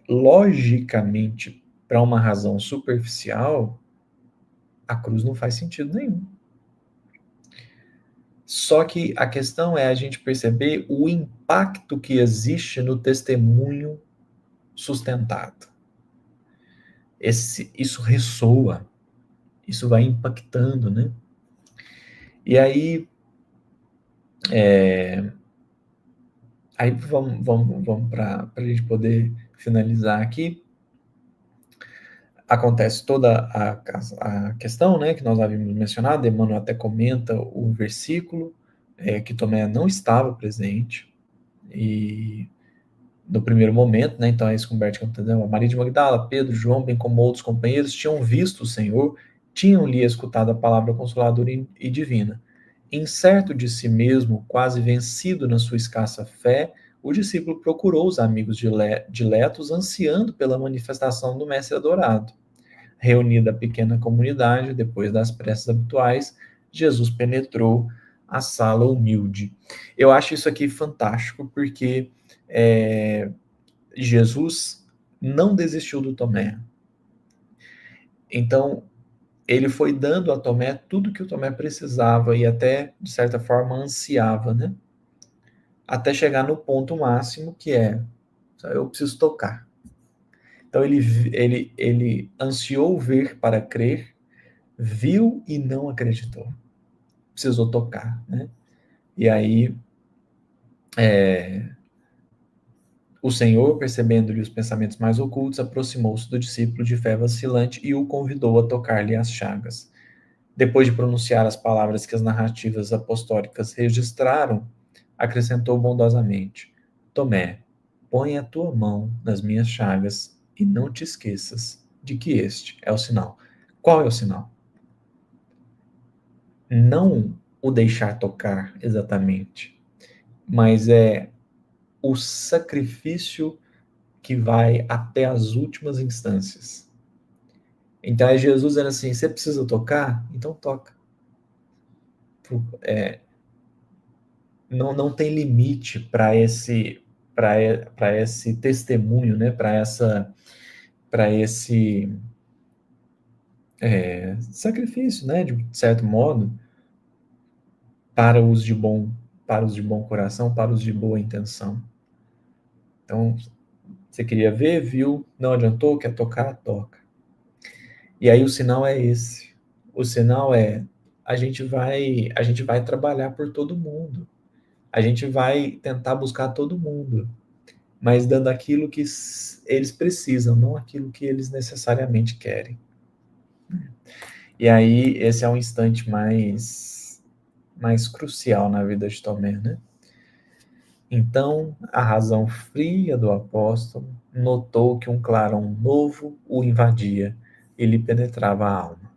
logicamente, para uma razão superficial, a cruz não faz sentido nenhum. Só que a questão é a gente perceber o impacto que existe no testemunho sustentado. Isso ressoa, isso vai impactando, né? E aí vamos para a gente poder finalizar aqui. Acontece toda a questão, né, que nós havíamos mencionado, Emmanuel até comenta o versículo, que Tomé não estava presente, e no primeiro momento, né, então é isso que Humberto está dizendo, Maria de Magdala, Pedro, João, bem como outros companheiros, tinham visto o Senhor, tinham-lhe escutado a palavra consoladora e divina. Incerto de si mesmo, quase vencido na sua escassa fé, o discípulo procurou os amigos diletos, ansiando pela manifestação do Mestre adorado. Reunida a pequena comunidade, depois das preces habituais, Jesus penetrou a sala humilde. Eu acho isso aqui fantástico, porque Jesus não desistiu do Tomé. Então, ele foi dando a Tomé tudo que o Tomé precisava e até, de certa forma, ansiava, né? Até chegar no ponto máximo, que eu preciso tocar. Então, ele ansiou ver para crer, viu e não acreditou. Precisou tocar, né? E aí, o Senhor, percebendo-lhe os pensamentos mais ocultos, aproximou-se do discípulo de fé vacilante e o convidou a tocar-lhe as chagas. Depois de pronunciar as palavras que as narrativas apostólicas registraram, acrescentou bondosamente: Tomé, põe a tua mão nas minhas chagas e não te esqueças de que este é o sinal. Qual é o sinal? Não o deixar tocar exatamente, mas é o sacrifício que vai até as últimas instâncias. Então é Jesus dizendo assim: você precisa tocar? Então toca. Não tem limite para esse testemunho, né? Para esse sacrifício, né? De certo modo, para os de bom coração, para os de boa intenção. Então, você queria ver, viu, não adiantou, quer tocar, toca. E aí o sinal é esse. O sinal é a gente vai trabalhar por todo mundo. A gente vai tentar buscar todo mundo, mas dando aquilo que eles precisam, não aquilo que eles necessariamente querem. E aí esse é um instante mais crucial na vida de Tomé, né? Então, a razão fria do apóstolo notou que um clarão novo o invadia e lhe penetrava a alma.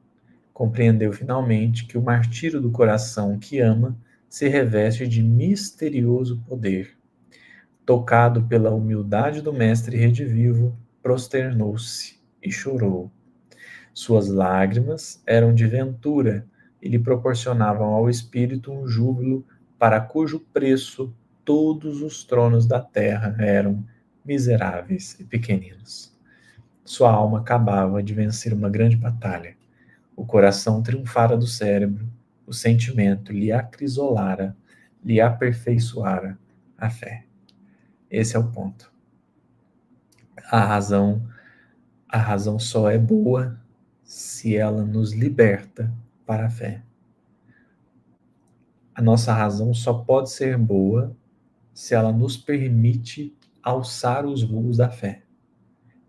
Compreendeu finalmente que o martírio do coração que ama se reveste de misterioso poder. Tocado pela humildade do mestre redivivo, prosternou-se e chorou. Suas lágrimas eram de ventura e lhe proporcionavam ao espírito um júbilo para cujo preço todos os tronos da terra eram miseráveis e pequeninos. Sua alma acabava de vencer uma grande batalha. O coração triunfara do cérebro, o sentimento lhe acrisolara, lhe aperfeiçoara a fé. Esse é o ponto. A razão, a razão só é boa se ela nos liberta para a fé. A nossa razão só pode ser boa se ela nos permite alçar os voos da fé.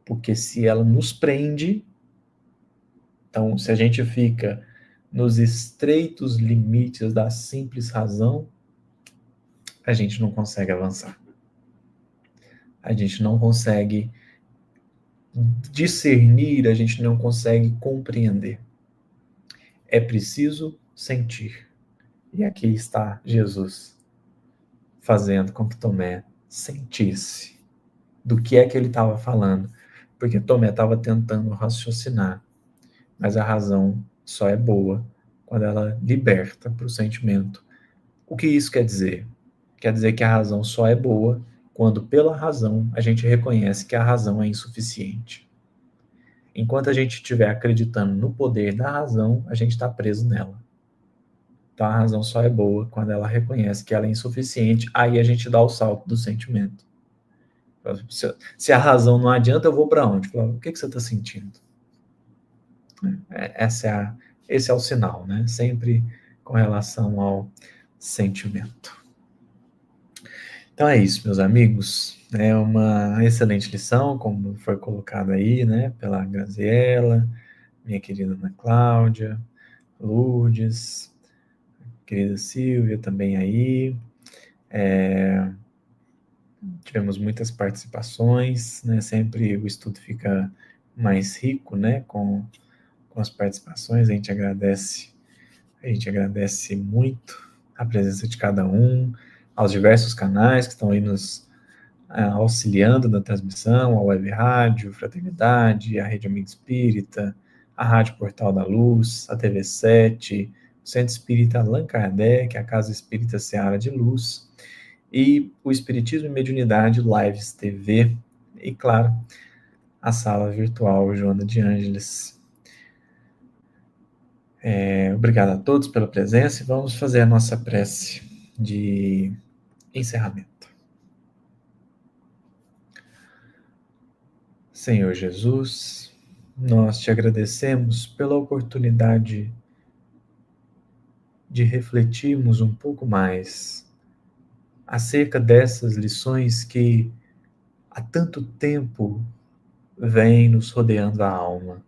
Porque se ela nos prende, então se a gente fica nos estreitos limites da simples razão, a gente não consegue avançar. A gente não consegue discernir, a gente não consegue compreender. É preciso sentir. E aqui está Jesus fazendo com que Tomé sentisse do que é que ele estava falando, porque Tomé estava tentando raciocinar, mas a razão só é boa quando ela liberta para o sentimento. O que isso quer dizer? Quer dizer que a razão só é boa quando, pela razão, a gente reconhece que a razão é insuficiente. Enquanto a gente estiver acreditando no poder da razão, a gente está preso nela. Então a razão só é boa quando ela reconhece que ela é insuficiente, aí a gente dá o salto do sentimento. Se a razão não adianta, eu vou para onde? O que você está sentindo? Esse é o sinal, né? Sempre com relação ao sentimento. Então é isso, meus amigos. É uma excelente lição, como foi colocado aí, né? Pela Graziela, minha querida Ana Cláudia, Lourdes, querida Silvia também aí. Tivemos muitas participações, né? Sempre o estudo fica mais rico, né? Com as participações, a gente agradece muito a presença de cada um, aos diversos canais que estão aí nos auxiliando na transmissão, a Web Rádio, Fraternidade, a Rede Amigo Espírita, a Rádio Portal da Luz, a TV7, o Centro Espírita Allan Kardec, a Casa Espírita Seara de Luz, e o Espiritismo e Mediunidade Lives TV, e claro, a sala virtual Joana de Ângeles. Obrigado a todos pela presença e vamos fazer a nossa prece de encerramento. Senhor Jesus, nós te agradecemos pela oportunidade de refletirmos um pouco mais acerca dessas lições que há tanto tempo vêm nos rodeando a alma,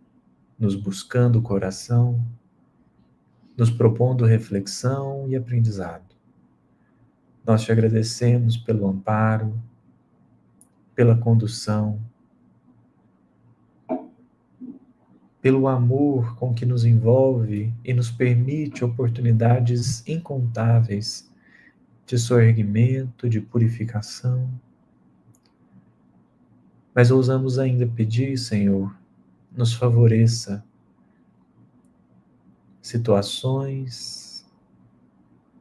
nos buscando o coração, nos propondo reflexão e aprendizado. Nós te agradecemos pelo amparo, pela condução, pelo amor com que nos envolve e nos permite oportunidades incontáveis de soerguimento, de purificação. Mas ousamos ainda pedir, Senhor, nos favoreça situações,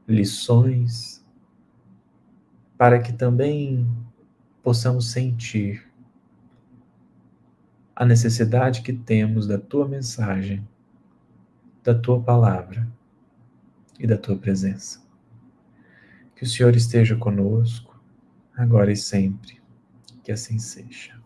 lições, para que também possamos sentir a necessidade que temos da Tua mensagem, da Tua palavra e da Tua presença. Que o Senhor esteja conosco, agora e sempre, que assim seja.